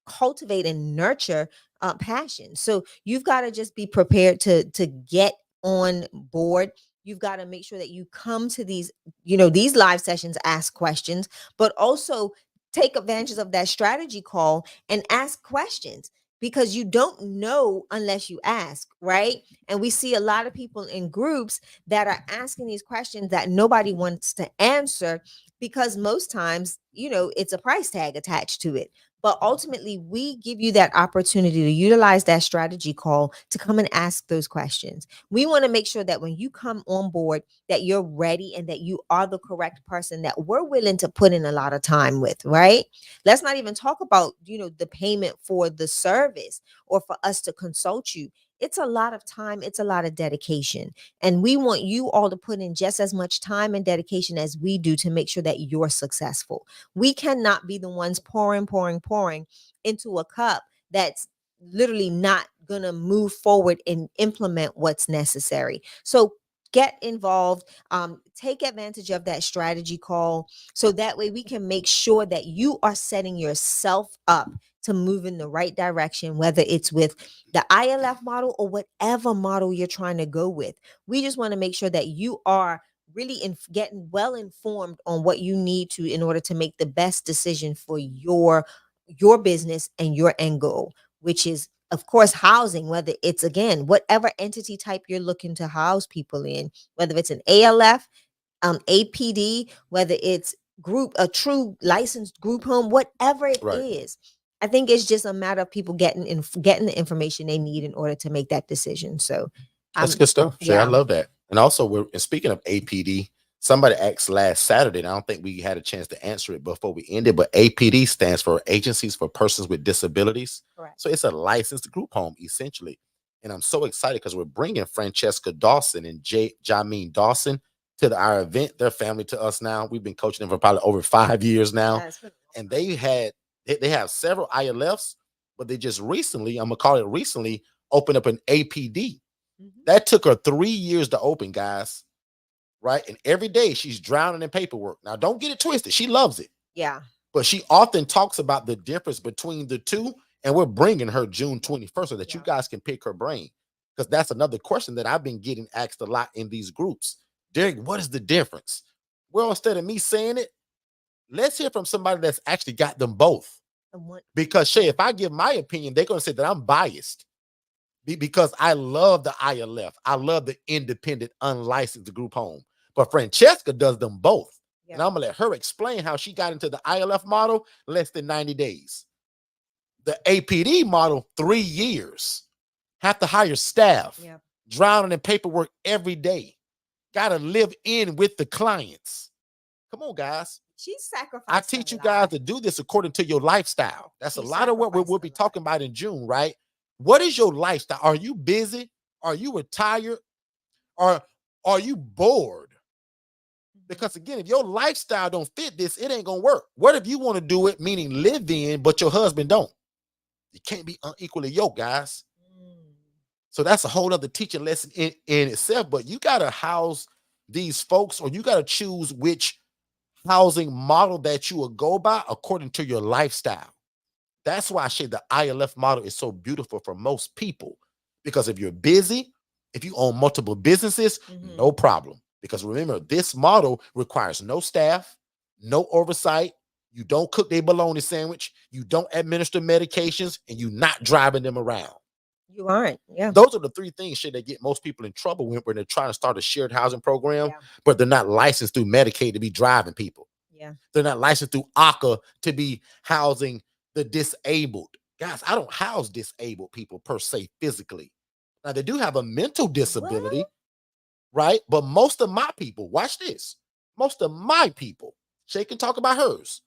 cultivate and nurture passion. So you've got to just be prepared to get on board. You've got to make sure that you come to these live sessions, ask questions, but also take advantage of that strategy call and ask questions because you don't know unless you ask, right? And we see a lot of people in groups that are asking these questions that nobody wants to answer because most times, it's a price tag attached to it. But ultimately, we give you that opportunity to utilize that strategy call to come and ask those questions. We want to make sure that when you come on board, that you're ready and that you are the correct person that we're willing to put in a lot of time with, right? Let's not even talk about, the payment for the service or for us to consult you. It's a lot of time. It's a lot of dedication. And we want you all to put in just as much time and dedication as we do to make sure that you're successful. We cannot be the ones pouring into a cup that's literally not going to move forward and implement what's necessary. So get involved, take advantage of that strategy call so that way we can make sure that you are setting yourself up to move in the right direction, whether it's with the ILF model or whatever model you're trying to go with. We just want to make sure that you are really getting well informed on what you need to in order to make the best decision for your business and your end goal, which is of course housing, whether it's again whatever entity type you're looking to house people in, whether it's an ALF, APD, whether it's a true licensed group home, whatever it Right. is. I think it's just a matter of people getting the information they need in order to make that decision. So that's good stuff, Shay. I yeah. love that. And also, and speaking of APD, somebody asked last Saturday, and I don't think we had a chance to answer it before we ended, but APD stands for Agencies for Persons with Disabilities. Correct. So it's a licensed group home, essentially. And I'm so excited because we're bringing Francesca Dawson and Jameen Dawson to our event. Their family to us now. We've been coaching them for probably over 5 years now. And they have several ILFs, but they just recently, I'm going to call it recently, opened up an APD. That took her 3 years to open, guys. Right? And every day she's drowning in paperwork. Now, don't get it twisted. She loves it. Yeah. But she often talks about the difference between the two. And we're bringing her June 21st so that you guys can pick her brain. Because that's another question that I've been getting asked a lot in these groups. Derek, what is the difference? Well, instead of me saying it, let's hear from somebody that's actually got them both. Because, Shay, if I give my opinion, they're going to say that I'm biased. Because I love the ILF. I love the independent, unlicensed group home. But Francesca does them both. Yeah. And I'm going to let her explain how she got into the ILF model less than 90 days. The APD model, 3 years. Have to hire staff. Yeah. Drowning in paperwork every day. Got to live in with the clients. Come on, guys. She's sacrificed. I teach you guys to do this according to your lifestyle. That's a lot of what we'll be talking about in June, right? What is your lifestyle? Are you busy? Are you retired? Or are you bored? Because again, if your lifestyle don't fit this, it ain't gonna work. What if you want to do it, meaning live in, but your husband don't? You can't be unequally yoked, guys. So that's a whole other teaching lesson in itself. But you gotta house these folks, or you gotta choose which housing model that you will go by according to your lifestyle. That's why I say the ILF model is so beautiful for most people. Because if you're busy, if you own multiple businesses, no problem. Because remember, this model requires no staff, no oversight. You don't cook their bologna sandwich. You don't administer medications, and you're not driving them around. You aren't. Yeah. Those are the three things that get most people in trouble when they're trying to start a shared housing program, but they're not licensed through Medicaid to be driving people. Yeah. They're not licensed through ACA to be housing the disabled. Guys, I don't house disabled people per se physically. Now, they do have a mental disability, right? But most of my people, watch this. Most of my people, Shay can talk about hers.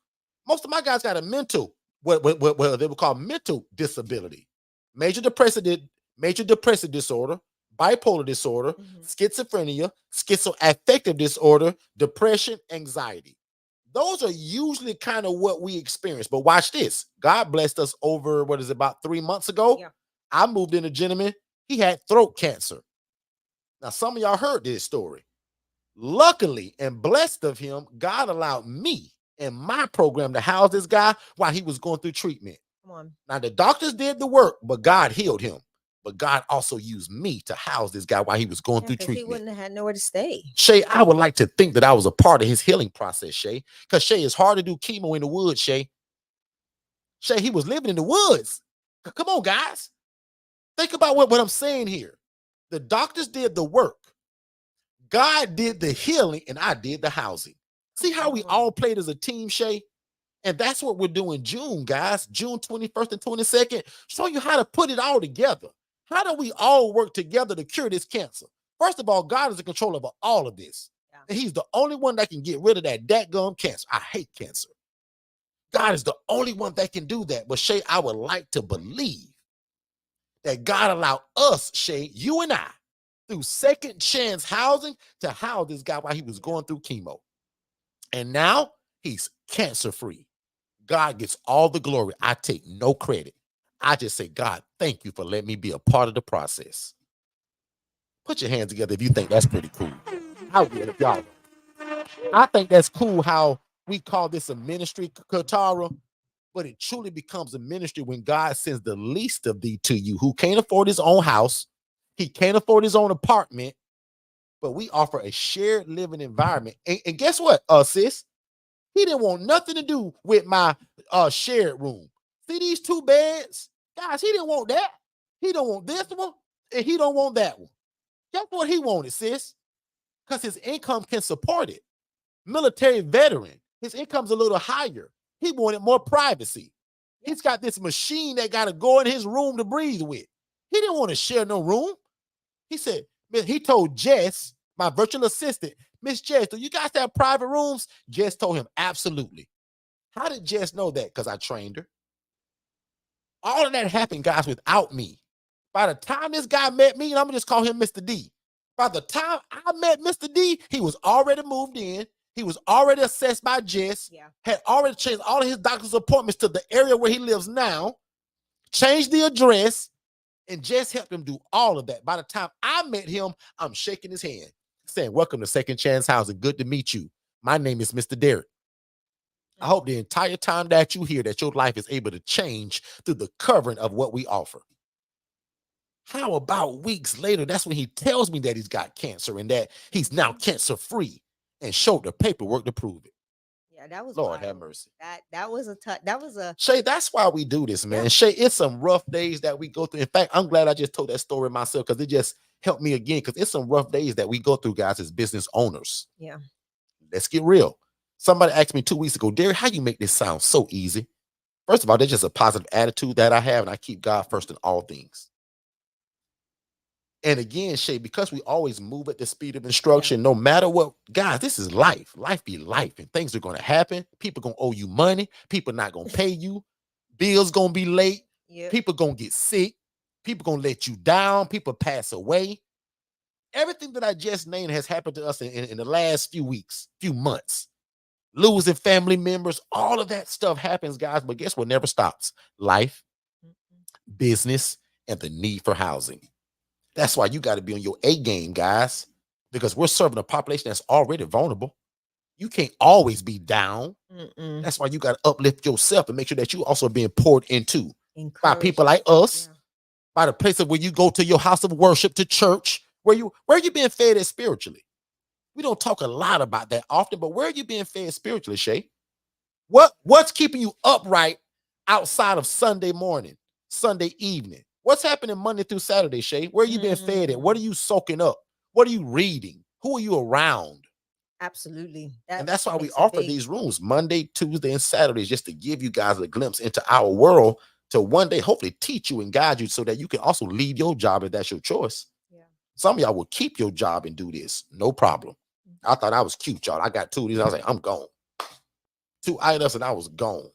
Most of my guys got a mental, what they would call mental disability. Major depressive disorder, bipolar disorder, schizophrenia, schizoaffective disorder, depression, anxiety. Those are usually kind of what we experience. But watch this. God blessed us over, about 3 months ago? Yeah. I moved in a gentleman. He had throat cancer. Now, some of y'all heard this story. Luckily and blessed of him, God allowed me and my program to house this guy while he was going through treatment. Come on. Now, the doctors did the work, but God healed him. But God also used me to house this guy while he was going through treatment. He wouldn't have had nowhere to stay. Shay, I would like to think that I was a part of his healing process, Shay. Because Shay, it's hard to do chemo in the woods, Shay. Shay, he was living in the woods. Come on, guys. Think about what I'm saying here. The doctors did the work. God did the healing, and I did the housing. See how we all played as a team, Shay? And that's what we're doing June, guys. June 21st and 22nd. Show you how to put it all together. How do we all work together to cure this cancer? First of all, God is in control of all of this. Yeah. And he's the only one that can get rid of that dadgum cancer. I hate cancer. God is the only one that can do that. But Shay, I would like to believe that God allowed us, Shay, you and I, through second chance housing to house this guy while he was going through chemo. And now he's cancer-free. God gets all the glory. I take no credit. I just say, God, thank you for letting me be a part of the process. Put your hands together if you think that's pretty cool. I will if y'all. I think that's cool how we call this a ministry, Katara. But it truly becomes a ministry when God sends the least of thee to you, who can't afford his own house, he can't afford his own apartment, but we offer a shared living environment. And guess what, sis? He didn't want nothing to do with my shared room. See these 2 beds? Guys, he didn't want that. He don't want this one, and he don't want that one. Guess what he wanted, sis? Because his income can support it. Military veteran, his income's a little higher. He wanted more privacy. He's got this machine that got to go in his room to breathe with. He didn't want to share no room. He said, he told Jess, my virtual assistant, Miss Jess, do you guys have private rooms? Jess told him, absolutely. How did Jess know that? Because I trained her. All of that happened, guys, without me. By the time this guy met me, and I'm going to just call him Mr. D. By the time I met Mr. D, he was already moved in. He was already assessed by Jess, had already changed all of his doctor's appointments to the area where he lives now, changed the address, and Jess helped him do all of that. By the time I met him, I'm shaking his hand, saying, welcome to Second Chance Housing. Good to meet you. My name is Mr. Derek. I hope the entire time that you hear that your life is able to change through the covering of what we offer. How about weeks later, that's when he tells me that he's got cancer and that he's now cancer-free and showed the paperwork to prove it. Yeah, that was Lord wild. have mercy. That was a tough. That was a Shay. That's why we do this, man. Shay, it's some rough days that we go through. In fact, I'm glad I just told that story myself because it just helped me again. Because it's some rough days that we go through, guys, as business owners. Yeah. Let's get real. Somebody asked me 2 weeks ago, Derek, how you make this sound so easy? First of all, that's just a positive attitude that I have, and I keep God first in all things. And again, Shay, because we always move at the speed of instruction, no matter what, guys, this is life. Life be life, and things are going to happen. People going to owe you money. People not going to pay you. Bills going to be late. People going to get sick. People going to let you down. People pass away. Everything that I just named has happened to us in the last few weeks, few months. Losing family members, all of that stuff happens, guys, but guess what never stops? Life, business, and the need for housing. That's why you got to be on your A game, guys, because we're serving a population that's already vulnerable. You can't always be down. That's why you got to uplift yourself and make sure that you also being poured into by people like us, by the place of where you go to your house of worship, to church, where you being fed at spiritually. We don't talk a lot about that often, but where are you being fed spiritually, Shay? What's keeping you upright outside of Sunday morning, Sunday evening? What's happening Monday through Saturday, Shay? Where are you being fed at? What are you soaking up? What are you reading? Who are you around? Absolutely. And that's why we offer these rooms Monday, Tuesday, and Saturdays, just to give you guys a glimpse into our world, to one day hopefully teach you and guide you so that you can also leave your job if that's your choice. Some of y'all will keep your job and do this. No problem. I thought I was cute, y'all. I got 2 of these. I was like, I'm gone. 2 items and I was gone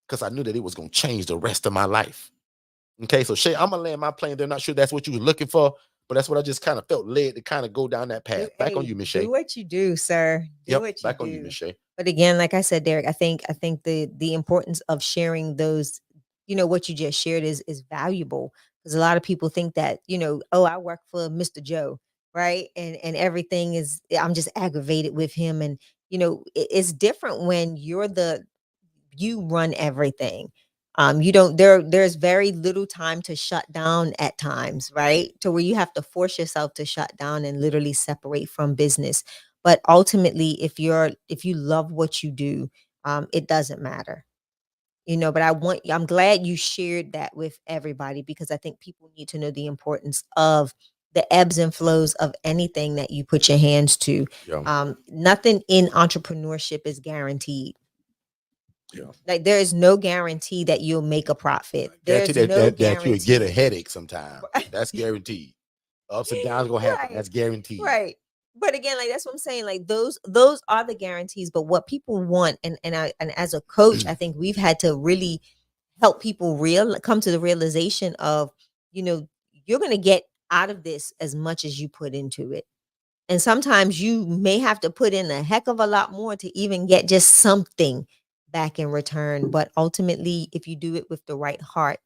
because I knew that it was going to change the rest of my life. Okay, so Shay, I'm going to land my plane there. Not sure that's what you were looking for, but that's what I just kind of felt led to kind of go down that path. Back on you, Miss Shay. Do what you do, sir. Do what you back do. on you, Miss Shay. But again, like I said, Derek, I think the importance of sharing those, what you just shared is valuable, because a lot of people think that, oh, I work for Mr. Joe, right? And everything is, I'm just aggravated with him. And, it's different when you run everything. You don't, there's very little time to shut down at times, right? To where you have to force yourself to shut down and literally separate from business. But ultimately, if you love what you do, it doesn't matter. But I'm glad you shared that with everybody, because I think people need to know the importance of the ebbs and flows of anything that you put your hands to. Nothing in entrepreneurship is guaranteed. Like, there is no guarantee that you'll make a profit. There's no guarantee that you'll get a headache sometime. That's guaranteed. Ups and downs gonna happen. That's guaranteed. Right. But again, like, that's what I'm saying. Like, those are the guarantees. But what people want, and as a coach, I think we've had to really help people come to the realization of, you're gonna get out of this as much as you put into it. And sometimes you may have to put in a heck of a lot more to even get just something back in return. But ultimately, if you do it with the right heart,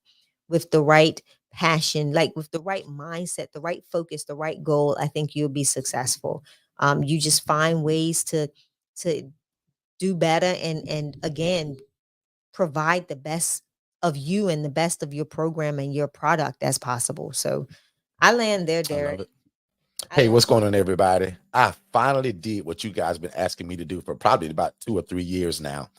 with the right passion, like with the right mindset, the right focus, the right goal, I think you'll be successful. You just find ways to do better, and again, provide the best of you and the best of your program and your product as possible. So I land there, I Derek. love it. I Hey, land what's going on, everybody? I finally did what you guys been asking me to do for probably about 2 or 3 years now.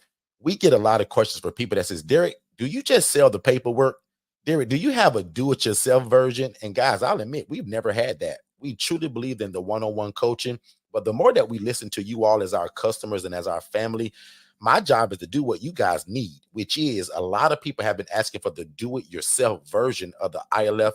We get a lot of questions for people that says, Derek, do you just sell the paperwork? Derek, do you have a do-it-yourself version? And guys, I'll admit, we've never had that. We truly believe in the one-on-one coaching. But the more that we listen to you all as our customers and as our family, my job is to do what you guys need, which is a lot of people have been asking for the do-it-yourself version of the ILF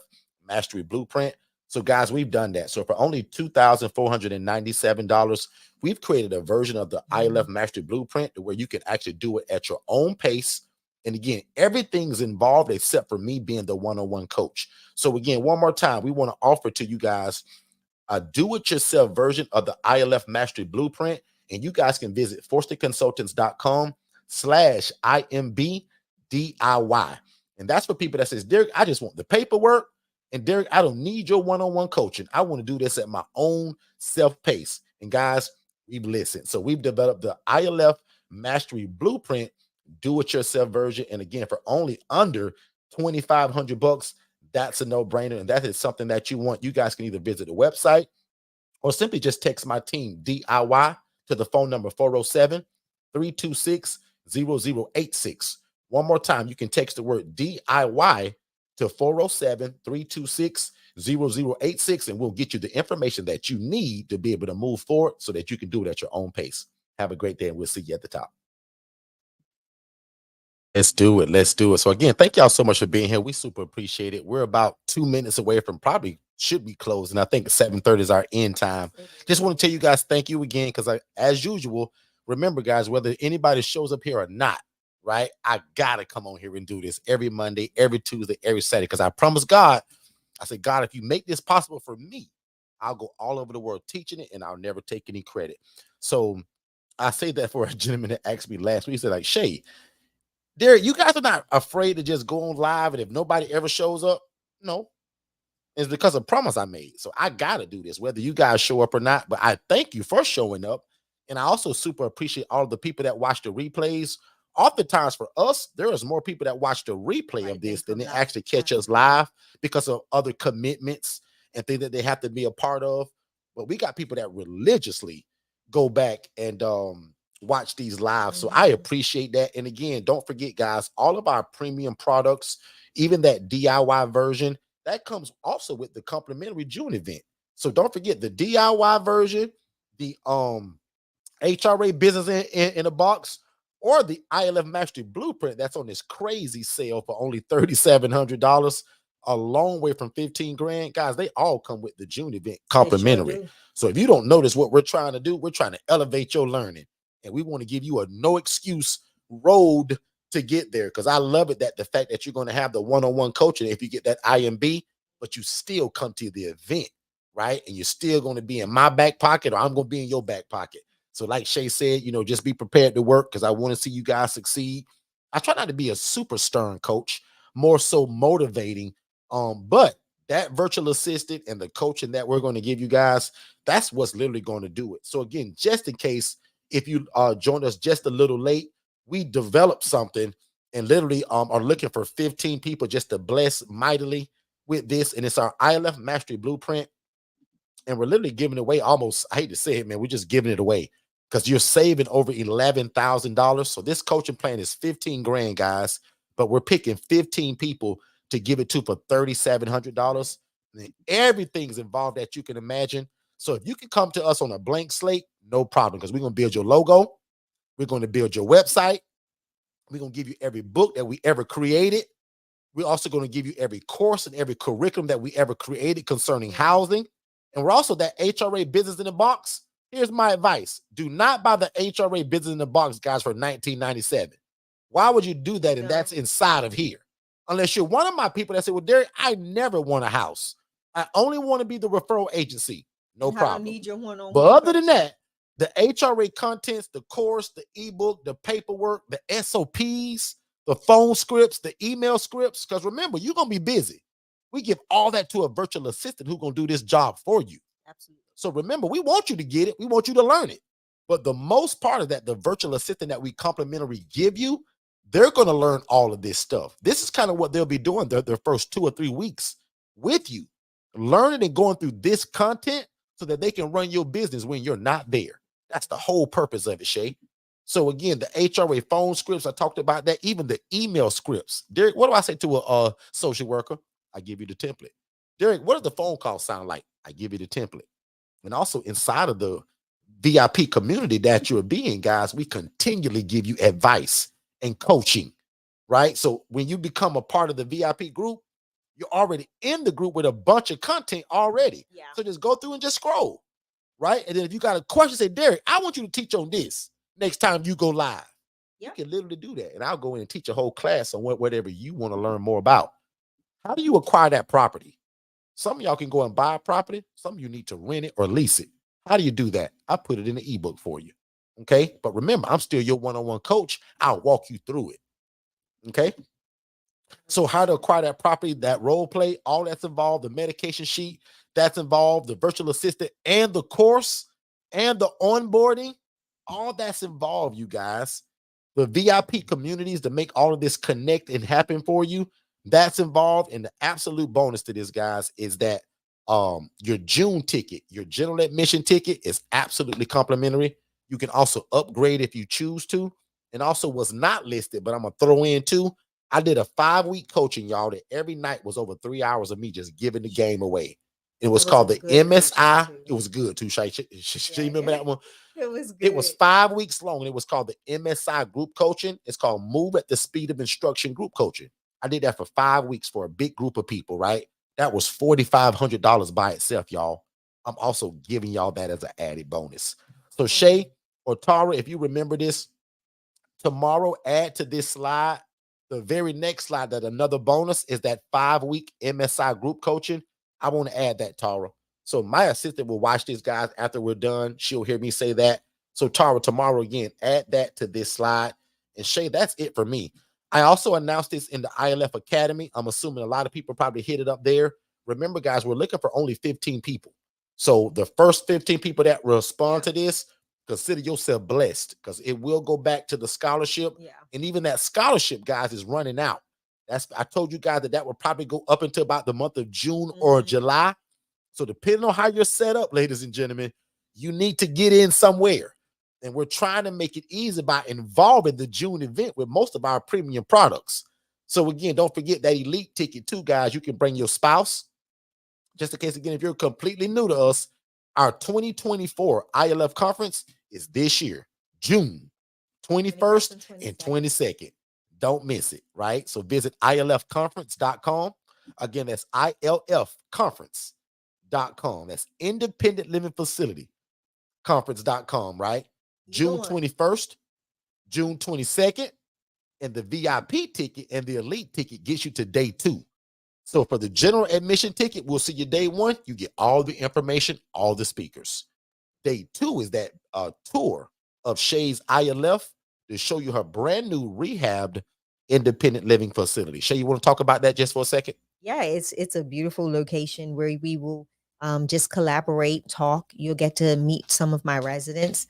Mastery Blueprint. So, guys, we've done that. So, for only $2,497, we've created a version of the ILF Mastery Blueprint where you can actually do it at your own pace. And again, everything's involved except for me being the one-on-one coach. So, again, one more time, we want to offer to you guys a do-it-yourself version of the ILF Mastery Blueprint. And you guys can visit forstonconsultants.com/IMBDIY. And that's for people that says, Derek, I just want the paperwork. And Derek, I don't need your one-on-one coaching. I want to do this at my own self-pace. And guys, we've listened. So we've developed the ILF Mastery Blueprint do-it-yourself version. And again, for only under $2,500, that's a no-brainer. And that is something that you want. You guys can either visit the website or simply just text my team DIY to the phone number 407-326-0086. One more time, you can text the word DIY to 407-326-0086, and we'll get you the information that you need to be able to move forward so that you can do it at your own pace. Have a great day, and we'll see you at the top. Let's do it. Let's do it. So again, thank y'all so much for being here. We super appreciate it. We're about 2 minutes away from probably should be closing. I think 7:30 is our end time. Just want to tell you guys thank you again, because as usual, remember guys, whether anybody shows up here or not, right? I gotta come on here and do this every Monday, every Tuesday, every Saturday, because I promise God, I said, God, if you make this possible for me, I'll go all over the world teaching it, and I'll never take any credit. So I say that for a gentleman that asked me last week. He said, like, Shay, Derek, you guys are not afraid to just go on live, and if nobody ever shows up, no, it's because of promise I made. So I gotta do this, whether you guys show up or not. But I thank you for showing up, and I also super appreciate all of the people that watch the replays. Oftentimes for us, there is more people that watch the replay of this than they actually catch us live because of other commitments and things that they have to be a part of. But we got people that religiously go back and watch these live. So I appreciate that. And again, don't forget, guys, all of our premium products, even that DIY version, that comes also with the complimentary June event. So don't forget the DIY version, the HRA business in a box, or the ILF Mastery Blueprint that's on this crazy sale for only $3,700, a long way from 15 grand. Guys, they all come with the June event complimentary. Sure. So if you don't notice what we're trying to do, we're trying to elevate your learning. And we want to give you a no excuse road to get there. Because I love it that the fact that you're going to have the one-on-one coaching if you get that IMB, but you still come to the event, right? And you're still going to be in my back pocket, or I'm going to be in your back pocket. So like Shay said, just be prepared to work, because I want to see you guys succeed. I try not to be a super stern coach, more so motivating. But that virtual assistant and the coaching that we're going to give you guys, that's what's literally going to do it. So again, just in case, if you joined us just a little late, we developed something and literally are looking for 15 people just to bless mightily with this. And it's our ILF Mastery Blueprint. And we're literally giving away almost, I hate to say it, man, we're just giving it away because you're saving over $11,000. So this coaching plan is 15 grand, guys, but we're picking 15 people to give it to for $3,700. And everything's involved that you can imagine. So if you can come to us on a blank slate, no problem, because we're going to build your logo. We're going to build your website. We're going to give you every book that we ever created. We're also going to give you every course and every curriculum that we ever created concerning housing. And we're also that HRA business in the box. Here's my advice. Do not buy the HRA business in the box, guys, for $19.97. Why would you do that? And that's inside of here. Unless you're one of my people that say, well, Derek, I never want a house. I only want to be the referral agency. No problem. Need your one-on-one. But other than that, the HRA contents, the course, the ebook, the paperwork, the SOPs, the phone scripts, the email scripts, because remember, you're going to be busy. We give all that to a virtual assistant who's going to do this job for you. Absolutely. So remember, we want you to get it. We want you to learn it. But the most part of that, the virtual assistant that we complimentary give you, they're going to learn all of this stuff. This is kind of what they'll be doing their first 2 or 3 weeks with you, learning and going through this content so that they can run your business when you're not there. That's the whole purpose of it, Shay. So again, the HRA phone scripts, I talked about that, even the email scripts. Derek, what do I say to a social worker? I give you the template. Derek, what does the phone call sound like? I give you the template. And also inside of the VIP community that you're being, guys, we continually give you advice and coaching, right? So when you become a part of the VIP group, you're already in the group with a bunch of content already. Yeah. So just go through and just scroll, right? And then if you got a question, say, Derek, I want you to teach on this next time you go live. Yep. You can literally do that. And I'll go in and teach a whole class on whatever you want to learn more about. How do you acquire that property? Some of y'all can go and buy a property. Some of you need to rent it or lease it. How do you do that? I put it in the ebook for you. Okay. But remember, I'm still your one-on-one coach. I'll walk you through it. Okay. So how to acquire that property, that role play, all that's involved, the medication sheet that's involved, the virtual assistant and the course and the onboarding, all that's involved, you guys. The VIP communities to make all of this connect and happen for you, that's involved. And the absolute bonus to this, guys, is that your June ticket, your general admission ticket is absolutely complimentary. You can also upgrade if you choose to. And also what's not listed, but I'm going to throw in too, I did a 5-week coaching, y'all, that every night was over 3 hours of me just giving the game away. It was called the MSI. It was good too. Shay, remember that one? It was good. It was 5 weeks long, and it was called the MSI group coaching. It's called Move at the Speed of Instruction group coaching. I did that for 5 weeks for a big group of people, right? That was $4,500 by itself, y'all. I'm also giving y'all that as an added bonus. So Shay or Tara, if you remember this, tomorrow add to this slide, the very next slide, that another bonus is that 5-week MSI group coaching. I want to add that, Tara. So my assistant will watch this, guys, after we're done. She'll hear me say that. So Tara, tomorrow again, add that to this slide. And Shay, that's it for me. I also announced this in the ILF Academy. I'm assuming a lot of people probably hit it up there. Remember, guys, we're looking for only 15 people. So the first 15 people that respond to this, consider yourself blessed, because it will go back to the scholarship. Yeah. And even that scholarship, guys, is running out. I told you guys that would probably go up until about the month of June or July. So depending on how you're set up, ladies and gentlemen, you need to get in somewhere. And we're trying to make it easy by involving the June event with most of our premium products. So again, don't forget that elite ticket too, guys. You can bring your spouse. Just in case, again, if you're completely new to us, our 2024 ILF conference is this year, June 21st and 22nd. Don't miss it, right? So visit ilfconference.com. Again, that's ilfconference.com. That's Independent Living Facility conference.com, right? June 21st, June 22nd, and the VIP ticket and the elite ticket gets you to day 2. So for the general admission ticket, we'll see you day 1. You get all the information, all the speakers. Day 2 is that tour of Shay's ILF to show you her brand new rehabbed independent living facility. Shay, you want to talk about that just for a second? Yeah, it's a beautiful location where we will just collaborate, talk. You'll get to meet some of my residents.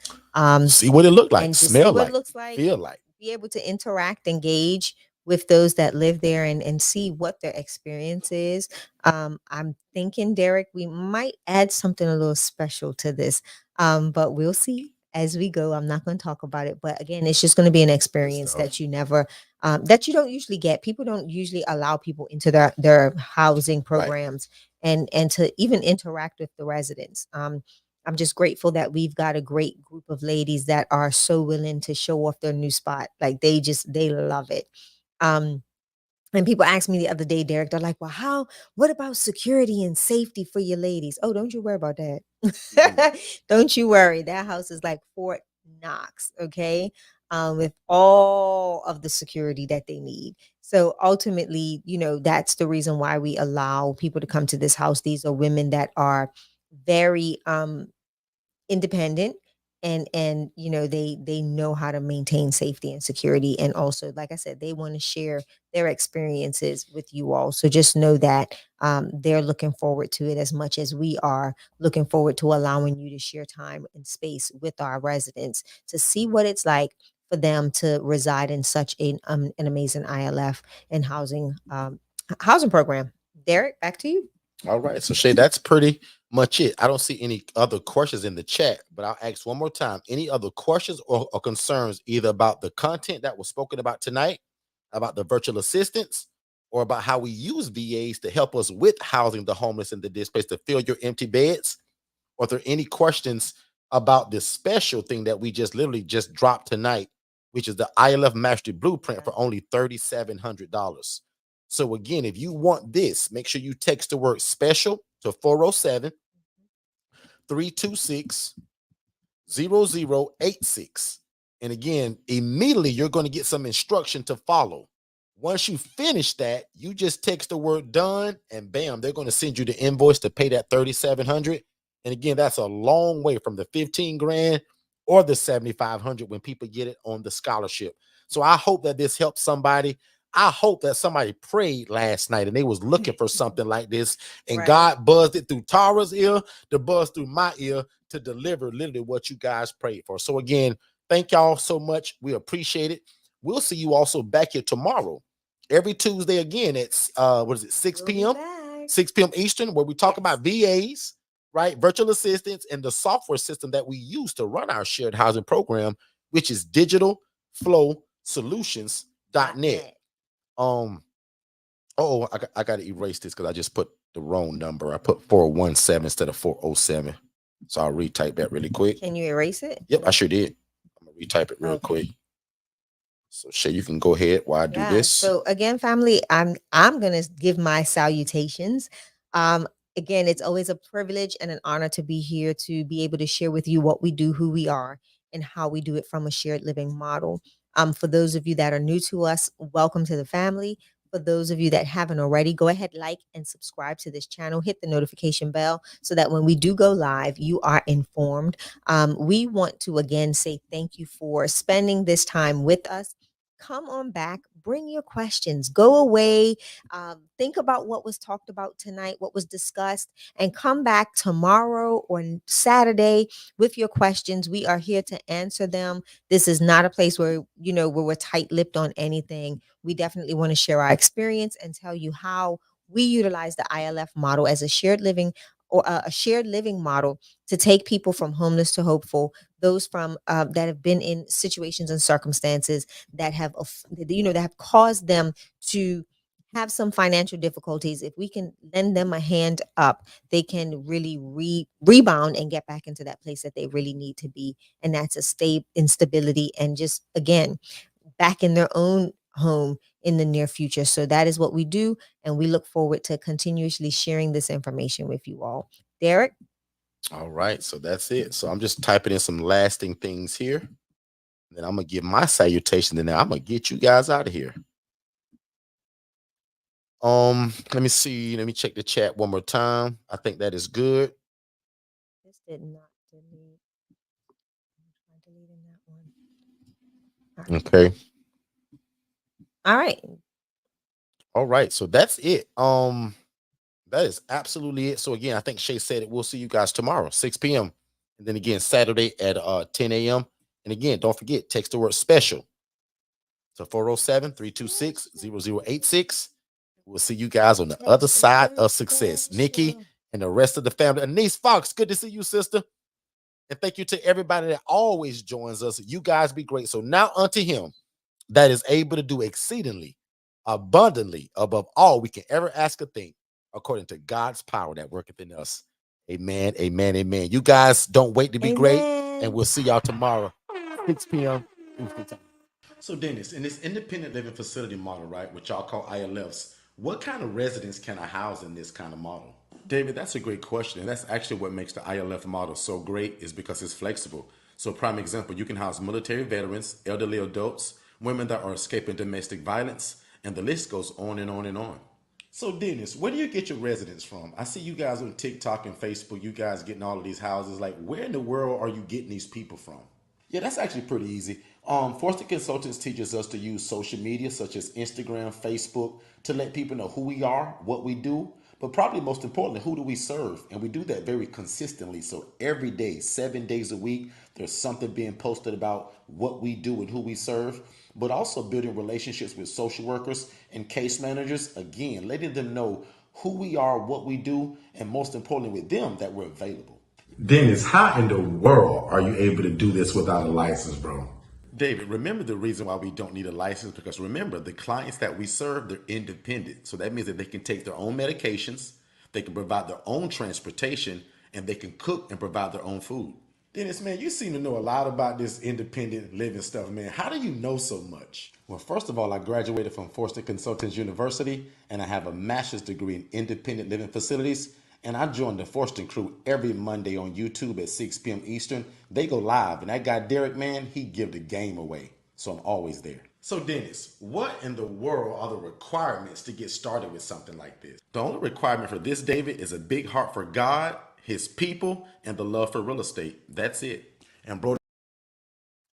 See what it looked like, and just smell see what like, it looks like, feel like. Be able to interact, engage with those that live there and see what their experience is. I'm thinking, Derek, we might add something a little special to this, but we'll see as we go. I'm not going to talk about it, but again, it's just going to be an experience that you never, that you don't usually get. People don't usually allow people into their housing programs, right, and to even interact with the residents. I'm just grateful that we've got a great group of ladies that are so willing to show off their new spot. Like they love it. And people asked me the other day, Derek, they're like, well, what about security and safety for your ladies? Oh, don't you worry about that. Don't you worry. That house is like Fort Knox, okay? With all of the security that they need. So ultimately, that's the reason why we allow people to come to this house. These are women that are very independent, and they know how to maintain safety and security, and also, like I said, they want to share their experiences with you all. So just know that they're looking forward to it as much as we are looking forward to allowing you to share time and space with our residents to see what it's like for them to reside in such an amazing ILF and housing program. Derek, back to you. All right. So Shay, that's pretty much it. I don't see any other questions in the chat, but I'll ask one more time. Any other questions or concerns either about the content that was spoken about tonight, about the virtual assistants, or about how we use VAs to help us with housing the homeless and the displaced to fill your empty beds? Or are there any questions about this special thing that we just literally just dropped tonight, which is the ILF Mastery Blueprint for only $3,700? So again, if you want this, make sure you text the word special to 407 326 0086. And again, immediately you're going to get some instruction to follow. Once you finish that, you just text the word done and bam, they're going to send you the invoice to pay that $3,700. And again, that's a long way from the 15 grand or the 7,500 when people get it on the scholarship. So I hope that this helps somebody. I hope that somebody prayed last night and they was looking for something like this, and Right. God buzzed it through Tara's ear, to buzz through my ear, to deliver literally what you guys prayed for. So again, thank y'all so much. We appreciate it. We'll see you also back here tomorrow, every Tuesday again at 6 p.m. 6 p.m. Eastern, where we talk about VAs, right? Virtual assistants and the software system that we use to run our shared housing program, which is digitalflowsolutions.net. I got to erase this because I just put the wrong number. I put 417 instead of 407. So I'll retype that really quick. Can you erase it? Yep, I sure did. I'm going to retype it real quick. So Shay, you can go ahead while I do this. So again, family, I'm gonna give my salutations. Again, it's always a privilege and an honor to be here to be able to share with you what we do, who we are, and how we do it from a shared living model. For those of you that are new to us, welcome to the family. For those of you that haven't already, go ahead, like and subscribe to this channel, hit the notification bell so that when we do go live, you are informed. We want to again say thank you for spending this time with us. Come on back, bring your questions, go away, think about what was talked about tonight, what was discussed, and come back tomorrow or Saturday with your questions. We are here to answer them. This is not a place where, where we're tight-lipped on anything. We definitely want to share our experience and tell you how we utilize the ILF model as a shared living model to take people from homeless to hopeful, those from that have been in situations and circumstances that have that have caused them to have some financial difficulties. If we can lend them a hand up, they can really rebound and get back into that place that they really need to be, and that's a state instability and just again back in their own home in the near future. So that is what we do, and we look forward to continuously sharing this information with you all. Derek? All right, so that's it. So I'm just typing in some lasting things here. Then I'm going to give my salutation, and then I'm going to get you guys out of here. Let me see. Let me check the chat one more time. I think that is good. This did not delete. I'm deleting that one. Okay. All right. All right. So that's it. That is absolutely it. So again, I think Shay said it. We'll see you guys tomorrow, 6 p.m. And then again, Saturday at 10 a.m. And again, don't forget, text the word special to 407-326-0086. We'll see you guys on the other side of success. Nikki and the rest of the family. Anise Fox, good to see you, sister. And thank you to everybody that always joins us. You guys be great. So now unto him that is able to do exceedingly, abundantly, above all we can ever ask or think, according to God's power that worketh in us. Amen, amen, amen. You guys don't wait to be great. And we'll see y'all tomorrow, 6 p.m. So Dennis, in this independent living facility model, right, which y'all call ILFs, what kind of residents can I house in this kind of model? David, that's a great question. And that's actually what makes the ILF model so great, is because it's flexible. So prime example, you can house military veterans, elderly adults, women that are escaping domestic violence, and the list goes on and on and on. So Dennis, where do you get your residents from? I see you guys on TikTok and Facebook, you guys getting all of these houses. Like, where in the world are you getting these people from? Yeah, that's actually pretty easy. Forston Consultants teaches us to use social media such as Instagram, Facebook to let people know who we are, what we do, But probably most importantly, who do we serve? And we do that very consistently. So every day, 7 days a week, there's something being posted about what we do and who we serve, but also building relationships with social workers and case managers. Again, letting them know who we are, what we do, and most importantly with them that we're available. Dennis, how in the world are you able to do this without a license, bro? David, remember the reason why we don't need a license? Because remember, the clients that we serve, they're independent. So that means that they can take their own medications, they can provide their own transportation, and they can cook and provide their own food. Dennis, man, you seem to know a lot about this independent living stuff, man. How do you know so much? Well, first of all, I graduated from Forston Consultants University, and I have a master's degree in independent living facilities. And I join the Forston crew every Monday on YouTube at 6 p.m. Eastern. They go live, and that guy Derek, man, he give the game away. So I'm always there. So Dennis, what in the world are the requirements to get started with something like this? The only requirement for this, David, is a big heart for God, his people, and the love for real estate. That's it. And bro,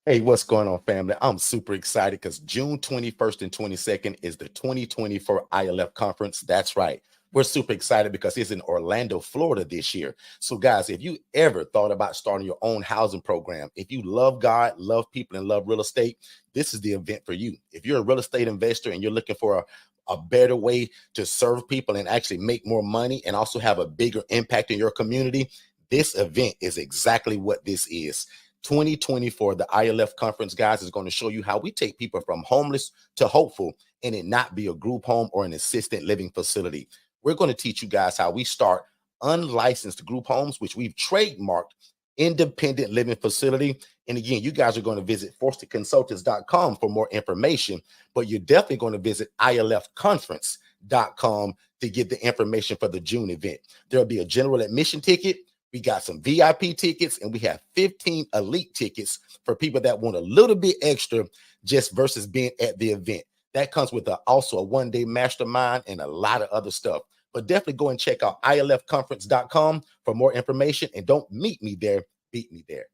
hey, what's going on, family? I'm super excited because June 21st and 22nd is the 2024 ILF conference. That's right. We're super excited because it's in Orlando, Florida this year. So guys, if you ever thought about starting your own housing program, if you love God, love people, and love real estate, this is the event for you. If you're a real estate investor and you're looking for a better way to serve people and actually make more money and also have a bigger impact in your community, this event is exactly what this is. 2024, the ILF conference, guys, is going to show you how we take people from homeless to hopeful and it not be a group home or an assisted living facility. We're going to teach you guys how we start unlicensed group homes, which we've trademarked independent living facility. And again, you guys are going to visit forstonconsultants.com for more information, but you're definitely going to visit ilfconference.com to get the information for the June event. There'll be a general admission ticket. We got some VIP tickets, and we have 15 elite tickets for people that want a little bit extra just versus being at the event. That comes with also a one-day mastermind and a lot of other stuff. But definitely go and check out ilfconference.com for more information. And don't meet me there, beat me there.